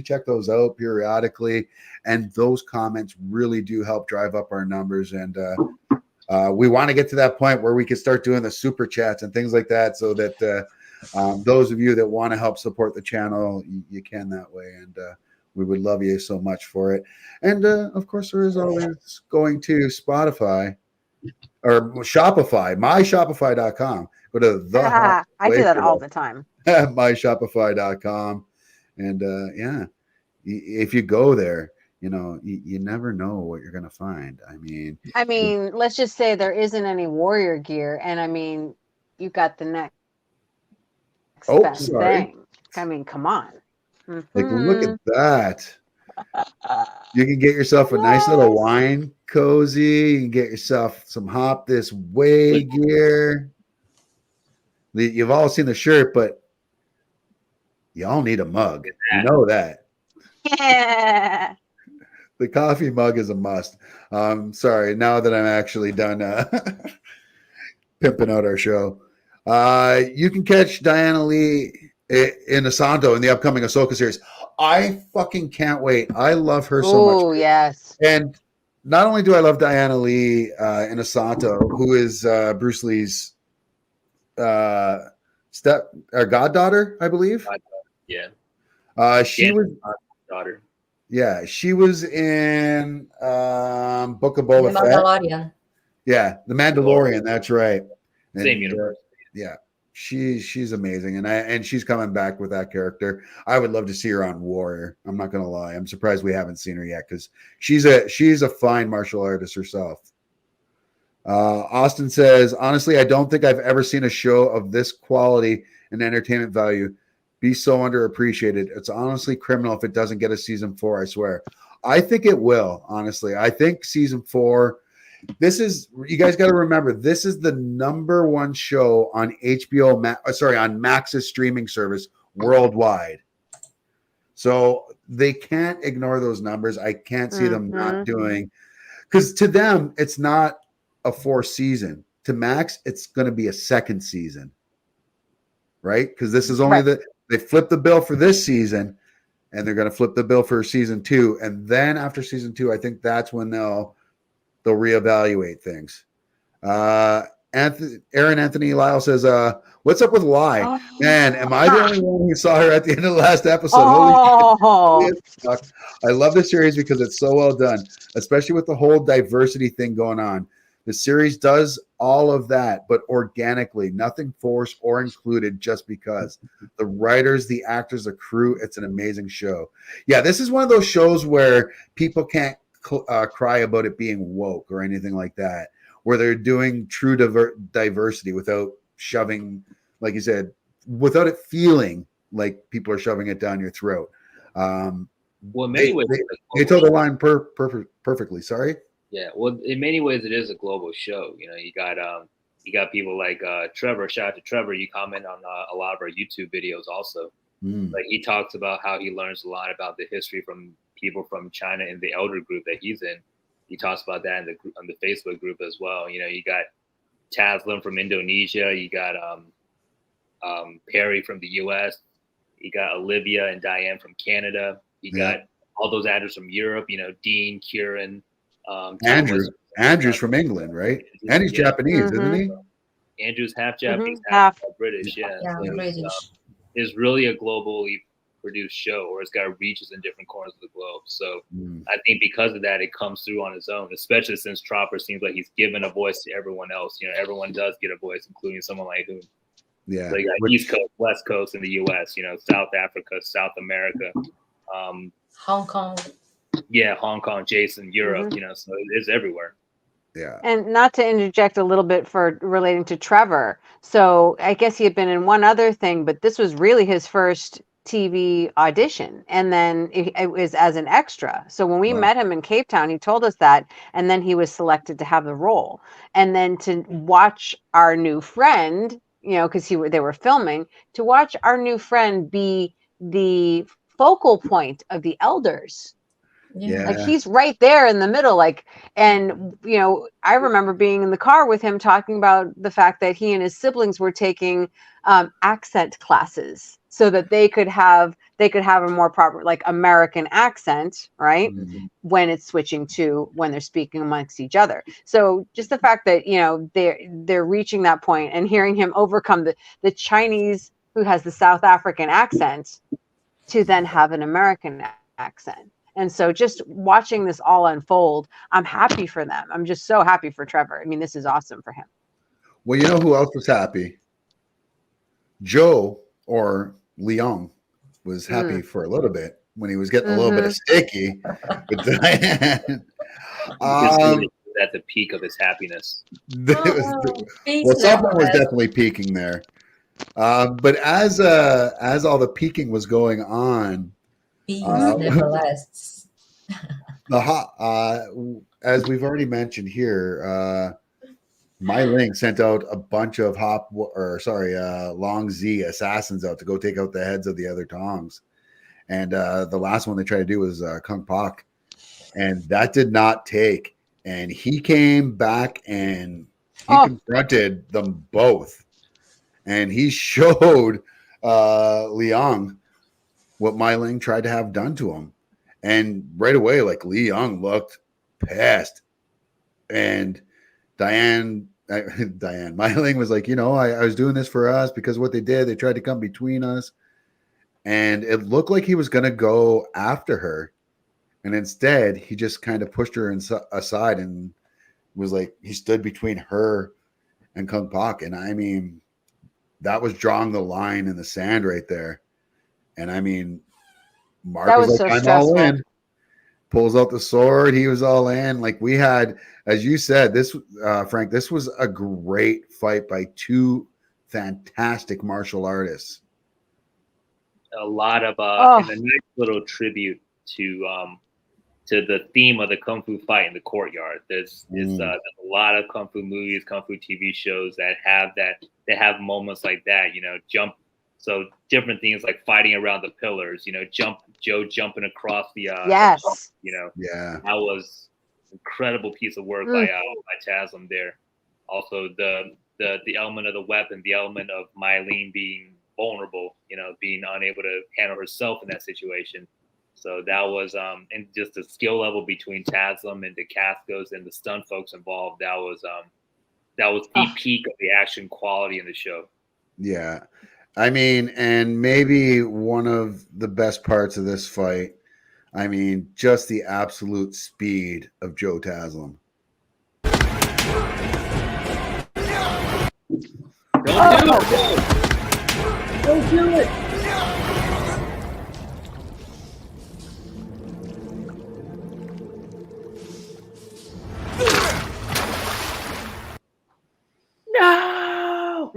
check those out periodically, and those comments really do help drive up our numbers. And we want to get to that point where we can start doing the super chats and things like that, so that those of you that want to help support the channel, you can that way. And we would love you so much for it. And of course, there is always going to Spotify or Shopify, myshopify.com. Go to the I do that all the time. myshopify.com. And yeah, if you go there, you know, you never know what you're going to find. I mean, let's just say there isn't any warrior gear, and I mean, you got the next best thing. I mean, come on. Like, look at that. You can get yourself a nice little wine cozy. You can get yourself some Hop This Way gear. You've all seen the shirt, but you all need a mug. You know that. Yeah. The coffee mug is a must. Sorry, now that I'm actually done pimping out our show. You can catch Diana Lee in Asanto in the upcoming Ahsoka series. I fucking can't wait. I love her so much. Oh, yes. And not only do I love Diana Lee in Asanto, who is Bruce Lee's goddaughter, I believe. Yeah. She was daughter. Yeah, she was in Book of Boba Fett. Mandalorian. Yeah, The Mandalorian. That's right. And, Same universe. Yeah, she's amazing, and she's coming back with that character. I would love to see her on Warrior. I'm not gonna lie. I'm surprised we haven't seen her yet, because she's a fine martial artist herself. Austin says, honestly, I don't think I've ever seen a show of this quality and entertainment value be so underappreciated. It's honestly criminal if it doesn't get a season 4, I swear. I think it will, honestly. I think season 4, you guys got to remember, this is the #1 show on on Max's streaming service worldwide. So they can't ignore those numbers. I can't see them not doing, because to them, it's not a 4th season. To Max, it's going to be a 2nd season, right? Because this is only they flipped the bill for this season, and they're going to flip the bill for season 2. And then after season 2, I think that's when they'll reevaluate things. Aaron Anthony Lyle says, what's up with Lai? Oh, man, am I the only one who saw her at the end of the last episode? Holy shit. I love this series because it's so well done, especially with the whole diversity thing going on. The series does all of that, but organically, nothing forced or included just because. The writers, the actors, the crew, it's an amazing show. Yeah, this is one of those shows where people can't cry about it being woke or anything like that, where they're doing true diversity without shoving, like you said, without it feeling like people are shoving it down your throat. Well, in many ways, they told the line perfectly. Sorry. Yeah, well, in many ways, it is a global show. You got people like Trevor. Shout out to Trevor. You comment on a lot of our YouTube videos also. Like he talks about how he learns a lot about the history from people from China in the elder group that he's in. He talks about that on the Facebook group as well. You got Taslim from Indonesia. You got Perry from the U.S. You got Olivia and Diane from Canada. You got all those actors from Europe. Dean, Kieran, Andrew's from England, right? And he's Japanese, isn't he? Andrew's half Japanese, half British. Yeah, so British. It's really a globally produced show, or it's got reaches in different corners of the globe. So I think because of that, it comes through on its own, especially since Tropper seems like he's given a voice to everyone else. Everyone does get a voice, including someone like whom. Yeah. So you got East Coast, West Coast in the U.S., South Africa, South America. Hong Kong. Yeah, Hong Kong, Jason, Europe, so it's everywhere. Yeah. And not to interject a little bit for relating to Trevor. So I guess he had been in one other thing, but this was really his first TV audition. And then it was as an extra. So when we met him in Cape Town, he told us that. And then he was selected to have the role. And then to watch our new friend, because they were filming, to watch our new friend be the focal point of the elders. Yeah. Like he's right there in the middle. And I remember being in the car with him talking about the fact that he and his siblings were taking accent classes so that they could have a more proper American accent, right? When it's switching to when they're speaking amongst each other. So just the fact that, they're reaching that point and hearing him overcome the Chinese who has the South African accent to then have an American accent. And so just watching this all unfold, I'm happy for them. I'm just so happy for Trevor. I mean, this is awesome for him. Well, you know who else was happy? Joe, or Leon, was happy for a little bit when he was getting a little bit of sticky with Diane. At the peak of his happiness. Someone was definitely peaking there. But as all the peaking was going on, never lasts. As we've already mentioned here, Mai Ling sent out a bunch of Long Z assassins out to go take out the heads of the other Tongs, and the last one they tried to do was Kung Pak, and that did not take. And he came back and he confronted them both, and he showed Liang what Mai Ling tried to have done to him. And right away, Li Young looked pissed. And Mai Ling was like, I was doing this for us because what they did, they tried to come between us. And it looked like he was going to go after her. And instead, he just kind of pushed her aside and was like, he stood between her and Kung Pak. And I mean, that was drawing the line in the sand right there. And I mean, Mark was like, I'm all in. Pulls out the sword. He was all in. We had, as you said, this, Frank, this was a great fight by two fantastic martial artists. A lot of, and a nice little tribute to the theme of the Kung Fu fight in the courtyard. There's a lot of Kung Fu movies, Kung Fu TV shows that have moments like that, so different things like fighting around the pillars, Joe jumping across the, yes, that was incredible piece of work by Taslim there. Also the element of the weapon, the element of Mai Ling being vulnerable, being unable to handle herself in that situation. So that was, and just the skill level between Taslim and the Cascos and the stunt folks involved. That was the peak of the action quality in the show. Yeah. I mean, and maybe one of the best parts of this fight, I mean, just the absolute speed of Joe Taslim. Don't do it.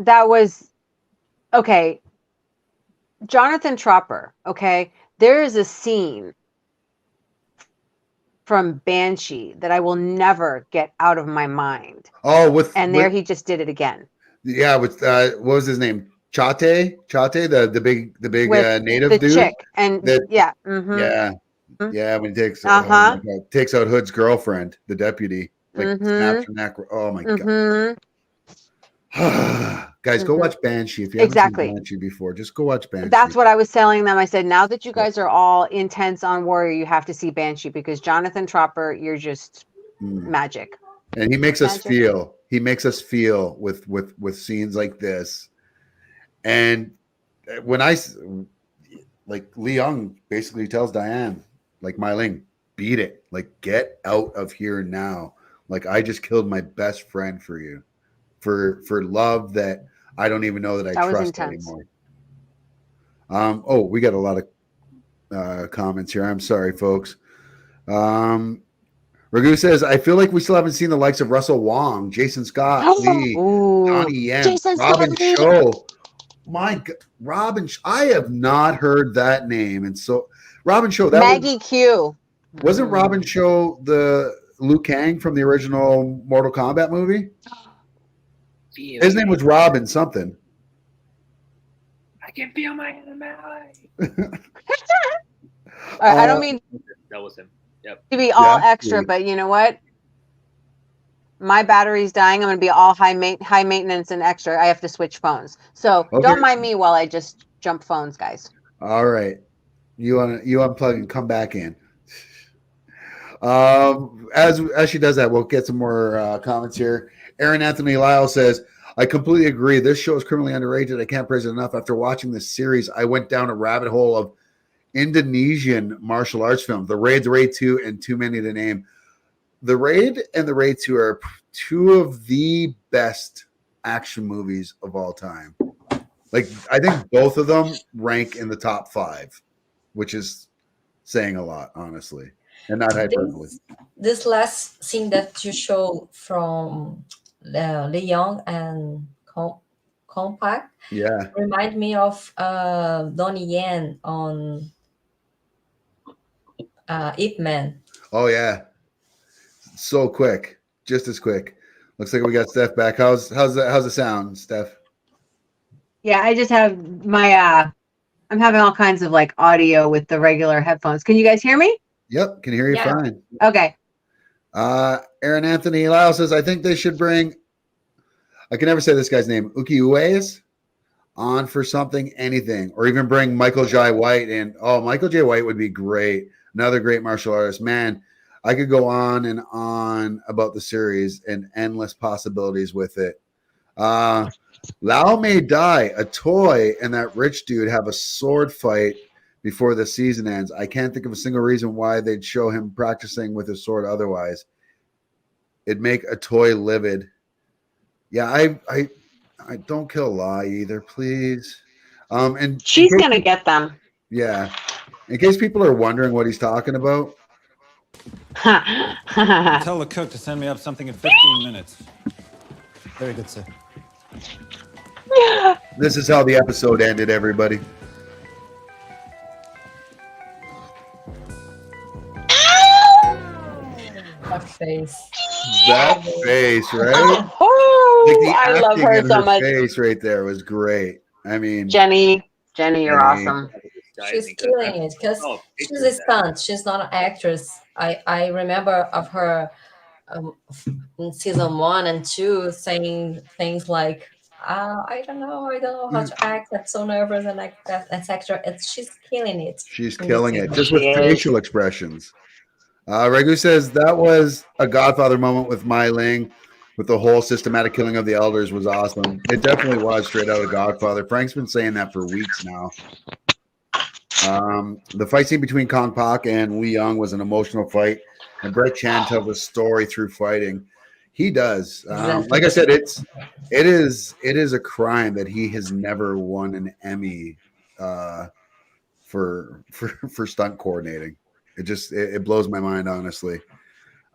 that was okay. Jonathan Tropper. Okay, there is a scene from Banshee that I will never get out of my mind. Oh, And there he just did it again. Yeah, with what was his name? Chate, the big With native the dude. chick. And That yeah. Mm-hmm. yeah, when he takes Uh-huh. takes out Hood's girlfriend, the deputy, like snaps her neck. Oh my Mm-hmm. god, guys, go Mhm. watch Banshee if you haven't Exactly. seen Banshee before. Just go watch Banshee. That's what I was telling them. I said, now that you guys are all intense on Warrior, you have to see Banshee because Jonathan Tropper, you're just magic. And he makes us Magic. feel. He makes us feel with scenes like this. And when like Lee Young basically tells Diane, like Mai Ling, beat it. Like get out of here now. Like I just killed my best friend for you. For love that I don't even know that I trust anymore. Oh, we got a lot of comments here. I'm sorry, folks. Ragu says, I feel like we still haven't seen the likes of Russell Wong, Jason Scott, Lee, Donnie Yen, Jason Robin Scott Lee. Cho. My God, Robin, I have not heard that name. And so Robin Cho, that Maggie Q. wasn't Robin Cho the Liu Kang from the original Mortal Kombat movie? His name was Robin something. I can feel my animality. I don't mean That was him. Yep. to be all Yeah, extra, sweet. but you know what? My battery's dying. I'm going to be all high maintenance and extra. I have to switch phones. So Okay. don't mind me while I just jump phones, guys. All right. You unplug and come back in. As she does that, we'll get some more comments here. Aaron Anthony Lyle says, I completely agree. This show is criminally underrated. I can't praise it enough. After watching this series, I went down a rabbit hole of Indonesian martial arts films. The Raid, the Raid 2, and too many to name. The Raid and the Raid 2 are two of the best action movies of all time. Like, I think both of them rank in the top 5, which is saying a lot, honestly, and not hyperbole. This last scene that you show from Lee Young and Compact remind me of Donnie Yen on Ip Man. Oh yeah, so quick, just as quick. Looks like we got Steph back. How's the sound, Steph? Yeah, I just have my I'm having all kinds of like audio with the regular headphones. Can you guys hear me? Yep, can hear you fine. Okay. Aaron Anthony Lau says, I think they should bring, I can never say this guy's name, Uki Uwais on for something, anything, or even bring Michael Jai White in. Oh, Michael J. White would be great. Another great martial artist. Man, I could go on and on about the series and endless possibilities with it. Lao May Die, a toy, and that rich dude have a sword fight before the season ends. I can't think of a single reason why they'd show him practicing with his sword otherwise. It'd make a toy livid. Yeah, I don't kill La either, please. And she's gonna get them. Yeah. In case people are wondering what he's talking about. Tell the cook to send me up something in 15 minutes. Very good, sir. This is how the episode ended, everybody. That face. That face, right? Oh, like the I love her so much. Face right there was great. I mean, Jenny, you're awesome. She's killing it because she's a stunt. She's not an actress. I remember of her in season 1 and 2 saying things like, I don't know how to act. I'm so nervous and like that's actor. She's killing it. She's killing it just with facial expressions. Regu says that was a Godfather moment with Mai Ling, with the whole systematic killing of the elders was awesome. It definitely was straight out of Godfather. Frank's been saying that for weeks now. The fight scene between Kong Pak and Lee Young was an emotional fight, and Brett Chan tells a story through fighting. He does. Like I said, it is a crime that he has never won an Emmy for stunt coordinating. It blows my mind, honestly.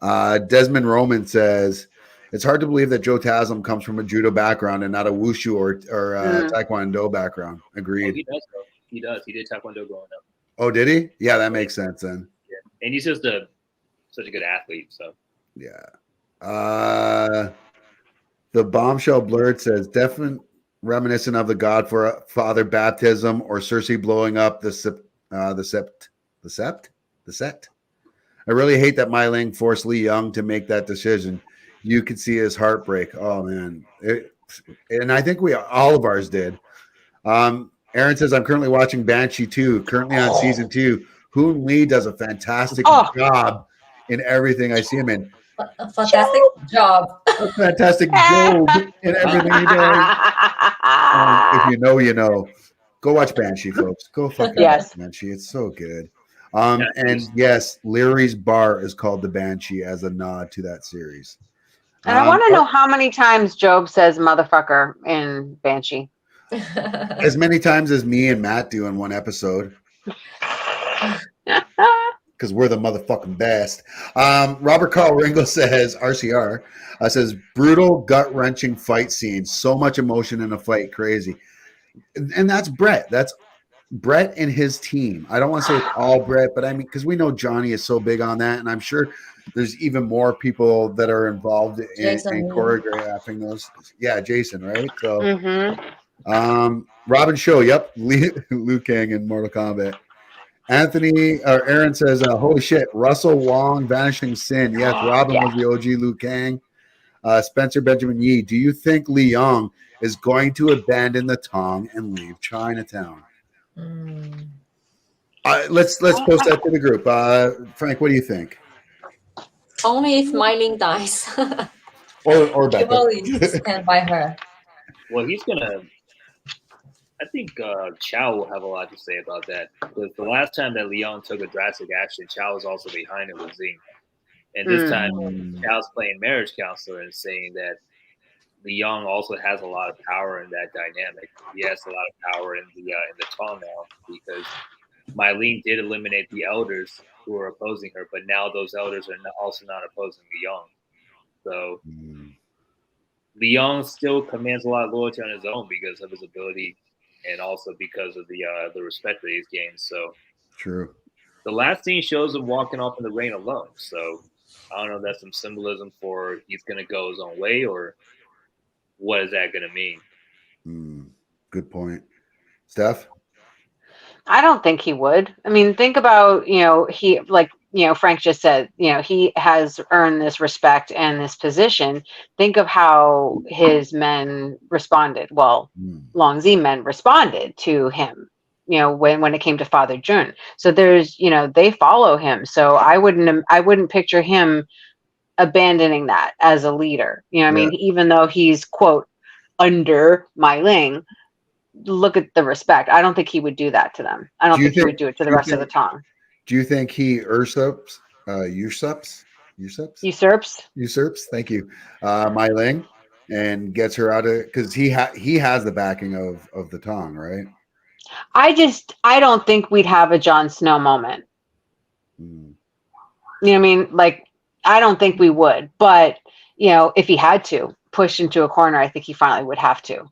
Desmond Roman says, It's hard to believe that Joe Taslim comes from a judo background and not a wushu or taekwondo background. Oh, Agreed. he does though. He does. He did taekwondo growing up. Oh, did he? Yeah, that makes sense then. Yeah. And he's just such a good athlete. So Yeah. The bombshell blurred says definite reminiscent of the Godfather baptism or Cersei blowing up the sept. I really hate that Mai Ling forced Lee Young to make that decision. You could see his heartbreak. Oh man, and I think all of ours did. Aaron says I'm currently watching Banshee 2, currently on season 2. Hoon Lee does a fantastic job in everything I see him in. A fantastic job. A fantastic job in everything he does. If you know, you know. Go watch Banshee, folks. Go fucking watch Banshee. It's so good. And yes, Leary's bar is called the Banshee as a nod to that series. And I want to know how many times Job says motherfucker in Banshee. As many times as me and Matt do in one episode. Because we're the motherfucking best. Robert Carl Ringo says, RCR, says, brutal, gut-wrenching fight scene. So much emotion in a fight. Crazy. And that's Brett. That's Brett and his team. I don't want to say it's all Brett, but I mean, because we know Johnny is so big on that, and I'm sure there's even more people that are involved in choreographing those. Yeah, Jason, right? So, Robin Show, yep, Liu Kang in Mortal Kombat. Aaron says, holy shit, Russell Wong, Vanishing Sin. Yes, Robin was the OG Liu Kang. Spencer Benjamin Yee, do you think Li Yong is going to abandon the Tong and leave Chinatown? Let's post that to the group. Frank, what do you think? Only if Mai Ling dies. or He will stand by her. well, he's gonna. I think Chow will have a lot to say about that. Because the last time that Leon took a drastic action, Chow was also behind it with Zing. And this time, Chow's playing marriage counselor and saying that Leon also has a lot of power in that dynamic. He has a lot of power in the Tong now because Mai Ling did eliminate the elders who were opposing her, but now those elders are also not opposing Leon. So Leon still commands a lot of loyalty on his own because of his ability and also because of the respect that he's gained. So true. The last scene shows him walking off in the rain alone. So I don't know if that's some symbolism for he's going to go his own way or what is that going to mean? Good point. Steph? I don't think he would. I mean, think about, he, like, Frank just said, he has earned this respect and this position. Think of how his men responded. Well, Long Z men responded to him, when it came to Father Jun. So there's, they follow him. So I wouldn't picture him abandoning that as a leader. I mean, even though he's, quote, under Mai Ling, look at the respect. I don't think he would do that to them. I don't think he would do it to the rest of the Tong. Do you think he usurps? Thank you, Mai Ling, and gets her out of because he has the backing of the Tong, right? I don't think we'd have a Jon Snow moment. You know what I mean? Like, I don't think we would, but if he had to push into a corner, I think he finally would have to.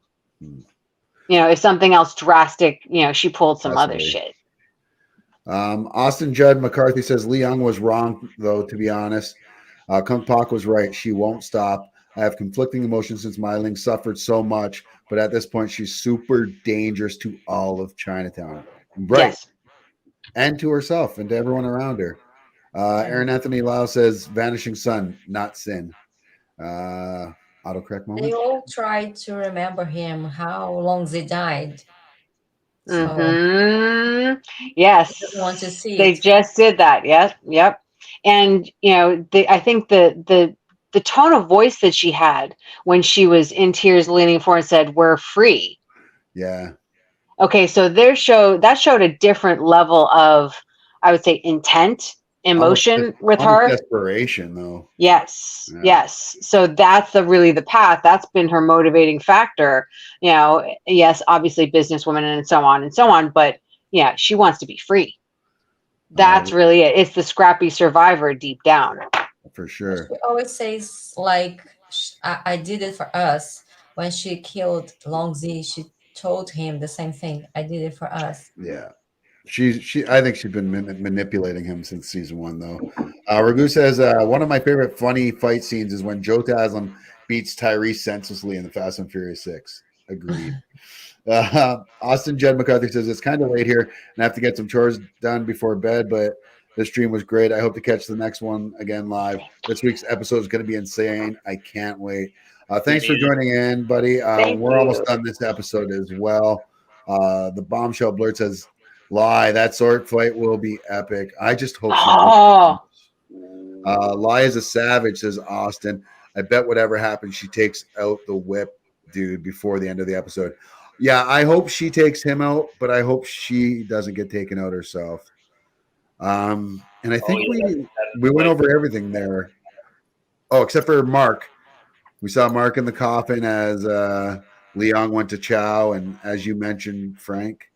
If something else drastic, she pulled some other shit. Austin Judd McCarthy says Li Young was wrong, though, to be honest. Kung Pak was right. She won't stop. I have conflicting emotions since Mai Ling suffered so much, but at this point, she's super dangerous to all of Chinatown. Right. Yes. And to herself and to everyone around her. Aaron Anthony Lau says Vanishing Sun, not Sin. Autocorrect moment. They all tried to remember him, how long they died. So yes, want to see they just did that. Yep. And I think the tone of voice that she had when she was in tears, leaning forward and said, "We're free." Yeah. Okay, so that showed a different level of, I would say, intent, emotion with her. Desperation, though. Yes. So that's really the path. That's been her motivating factor. Yes, obviously businesswoman and so on. But yeah, she wants to be free. That's really it. It's the scrappy survivor deep down. For sure. She always says, like, I did it for us. When she killed Long Z, she told him the same thing. I did it for us. Yeah. I think she's been manipulating him since season 1, though. Ragu says one of my favorite funny fight scenes is when Joe Taslim beats Tyrese senselessly in the Fast and Furious 6. Agreed. Austin Jed McCarthy says it's kind of late here and I have to get some chores done before bed, but this stream was great. I hope to catch the next one again live. This week's episode is going to be insane. I can't wait. Thanks for joining in, buddy. We're almost done this episode as well. The bombshell blurt says, "Lie, that sword fight will be epic." I just hope. Lie is a savage, says Austin. I bet whatever happens, she takes out the whip dude before the end of the episode. Yeah, I hope she takes him out, but I hope she doesn't get taken out herself. And I think we went over everything there. Oh, except for Mark. We saw Mark in the coffin as Leong went to Chow, and as you mentioned, Frank,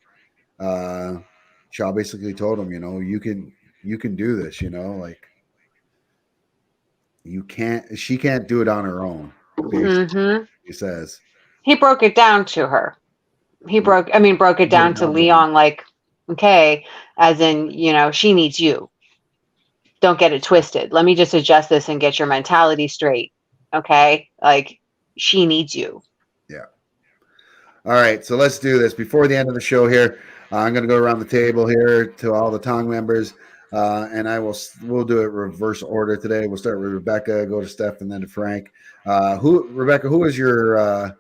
Chow basically told him, you can do this, like she can't do it on her own. He says. He broke it down to her. Broke it down to Leong, like, okay, as in, she needs you. Don't get it twisted. Let me just adjust this and get your mentality straight. Okay? Like, she needs you. Yeah. All right, so let's do this. Before the end of the show here, I'm going to go around the table here to all the Tong members, and we'll do it reverse order today. We'll start with Rebecca, go to Steph, and then to Frank. Rebecca, who is your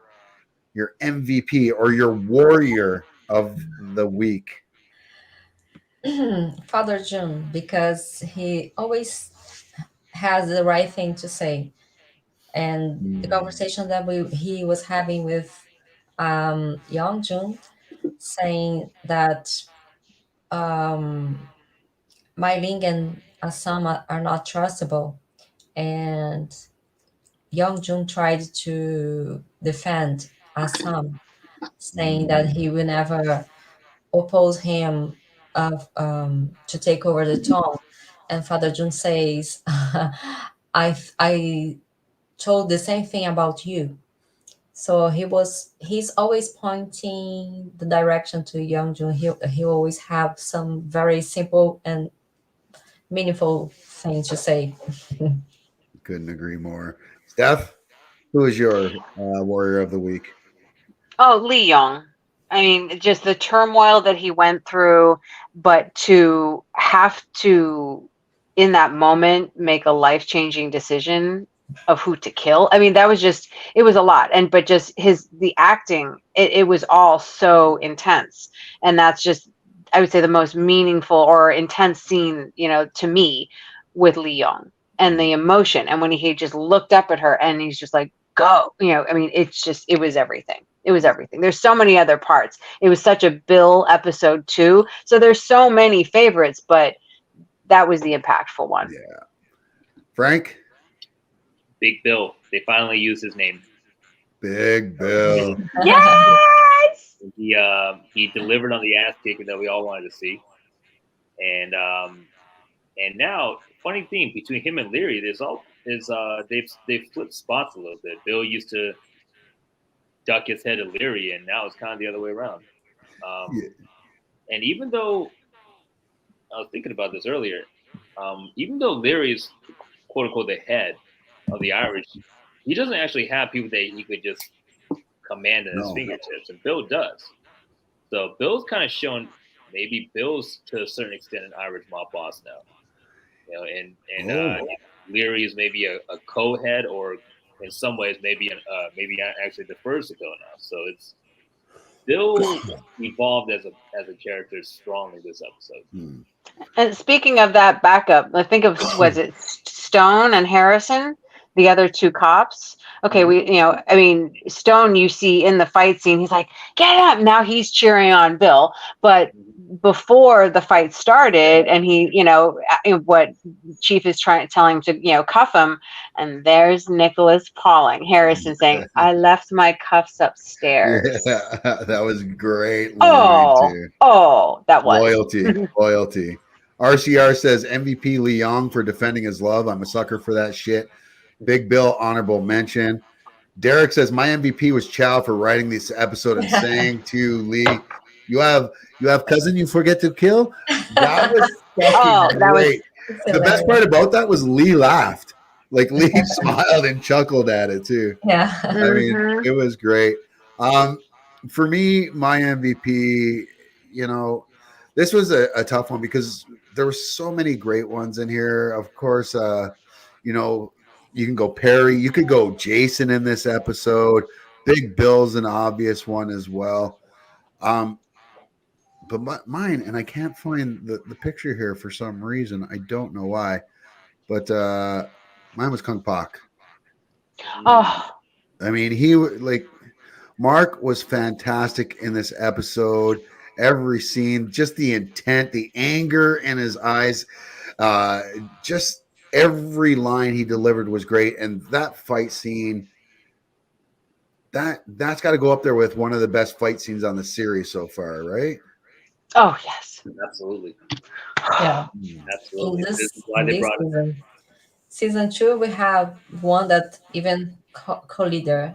MVP or your warrior of the week? Father Jun, because he always has the right thing to say, and the conversation that he was having with Young Jun, saying that Mai Ling and Assam are not trustable, and Young Jun tried to defend Assam, saying that he will never oppose him to take over the Tong. And Father Jun says, I told the same thing about you. So he's always pointing the direction to Young Jun. He always have some very simple and meaningful things to say. Couldn't agree more. Steph, who is your warrior of the week? Oh, Leong. I mean, just the turmoil that he went through, but to have to, in that moment, make a life-changing decision of who to kill. I mean, that was just, it was a lot. But just the acting, it was all so intense. And that's just, I would say, the most meaningful or intense scene, to me, with Leong, and the emotion. And when he just looked up at her and he's just like, go, I mean, it was everything. It was everything. There's so many other parts. It was such a Bill episode too. So there's so many favorites, but that was the impactful one. Yeah. Frank? Big Bill. They finally used his name. Big Bill. Yes! He delivered on the ass kicking that we all wanted to see. And now, funny thing between him and Leary, they've flipped spots a little bit. Bill used to duck his head at Leary, and now it's kind of the other way around. And even though I was thinking about this earlier, even though Leary's quote unquote the head of the Irish, he doesn't actually have people that he could just command at his fingertips, and Bill does. So Bill's kind of shown, maybe Bill's to a certain extent an Irish mob boss now, and Leary is maybe a co-head, or in some ways maybe actually defers to Bill now. So it's Bill evolved as a character strongly this episode. And speaking of that backup, I think of, was it Stone and Harrison, the other two cops? Okay, Stone, you see in the fight scene, he's like, get up! Now he's cheering on Bill. But before the fight started, and he, what Chief is telling him to, cuff him, and there's Nicholas Pauling, Harrison saying, I left my cuffs upstairs. Yeah, that was great. That was. Loyalty. RCR says MVP Leong for defending his love. I'm a sucker for that shit. Big Bill, honorable mention. Derek says my MVP was Chow for writing this episode and saying to Lee, "You have cousin you forget to kill." That was Oh, fucking that was great. The best part about that was Lee laughed. Like Lee smiled and chuckled at it too. Yeah. I mean, it was great. For me, my MVP, this was a tough one because there were so many great ones in here. Of course, you can go Perry, you could go Jason in this episode. Big Bill's an obvious one as well. But mine, and I can't find the picture here for some reason. I don't know why, but mine was Kung Pak. oh I mean, Mark was fantastic in this episode. Every scene, just the intent, the anger in his eyes, just every line he delivered was great. And that fight scene, that's got to go up there with one of the best fight scenes on the series so far, right? oh yes. Absolutely. Yeah. Absolutely. In This this, is why in they this brought it. season 2, we have one that even co-leader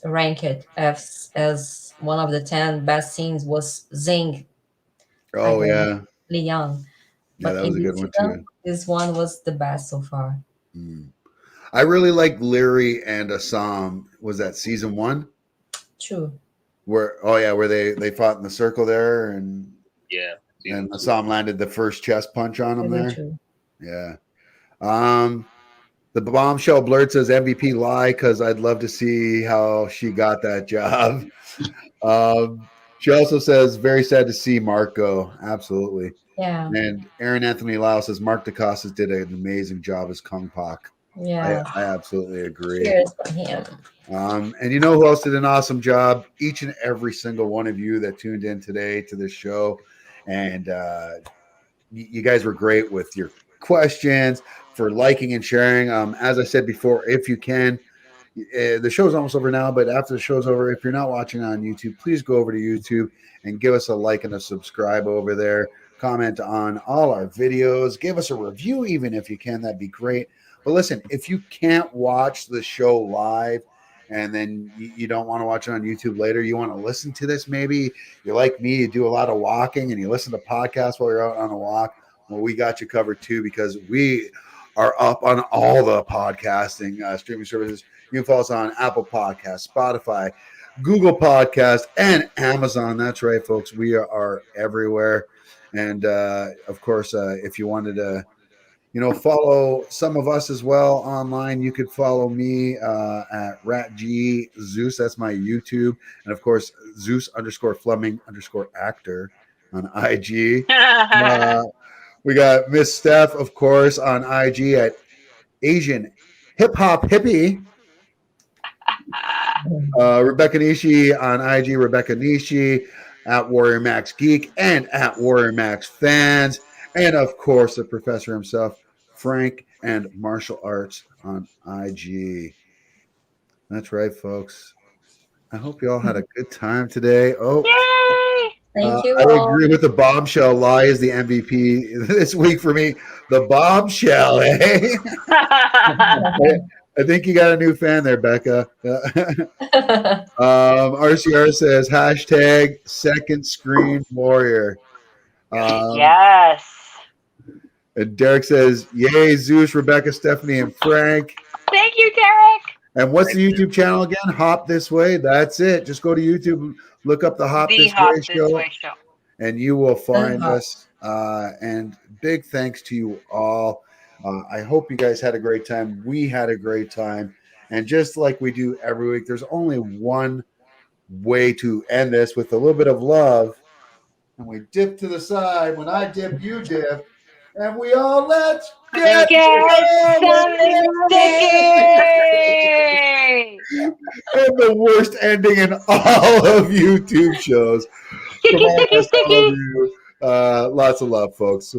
ranked as one of the 10 best scenes was Zing Oh against yeah, Liang. yeah, But that in was a good this one season, too. this one was the best so far. I really like Leary and Assam. Was that season 1? True. Where they fought in the circle there, and Yeah. and Assam landed the first chest punch on him Very there. true. Yeah. The bombshell blurt says MVP lie because I'd love to see how she got that job. She also says very sad to see Mark go. Absolutely. Yeah. And Aaron Anthony Lau says Mark DeCostas did an amazing job as Kung Pak. Yeah. I absolutely agree. Cheers for him. And you know who else did an awesome job? Each and every single one of you that tuned in today to this show. And you guys were great with your questions, for liking and sharing. As I said before, if you can, the show's almost over now, but after the show's over, if you're not watching on YouTube, please go over to YouTube and give us a like and a subscribe over there. Comment on all our videos. Give us a review even if you can. That'd be great. But listen, if you can't watch the show live and then you don't want to watch it on YouTube later, you want to listen to this, maybe you're like me, you do a lot of walking and you listen to podcasts while you're out on a walk. Well, we got you covered too, because we are up on all the podcasting streaming services. You can follow us on Apple Podcasts, Spotify, Google Podcasts, and Amazon. That's right, folks. We are everywhere. And of course, if you wanted to, follow some of us as well online, you could follow me at RatGZeus. That's my YouTube. And of course, Zeus_Fleming_actor on IG. We got Miss Steph, of course, on IG at Asian Hip Hop Hippie. Rebecca Nishi on IG, Rebecca Nishi at Warrior Max Geek and at Warrior Max Fans. And of course, the professor himself, Frank and Martial Arts on IG. That's right, folks. I hope you all had a good time today. Oh, Yay! Thank you I all. agree with the bombshell. Lie is the MVP this week for me. The bombshell, eh? I think you got a new fan there, Becca. RCR says hashtag second screen warrior. Yes. And Derek says, yay, Zeus, Rebecca, Stephanie, and Frank. Thank you, Derek. And what's the YouTube channel again? Hop This Way. That's it. Just go to YouTube, look up the Hop The This Hop Way This show, Way show. and you will find Uh-huh. us. And big thanks to you all. I hope you guys had a great time. We had a great time. And just like we do every week, there's only one way to end this, with a little bit of love. And we dip to the side. When I dip, you dip. And we all let's get something sticky. And the worst ending in all of YouTube shows. Sticky, From all sticky, of us, all sticky. of you. Lots of love, folks.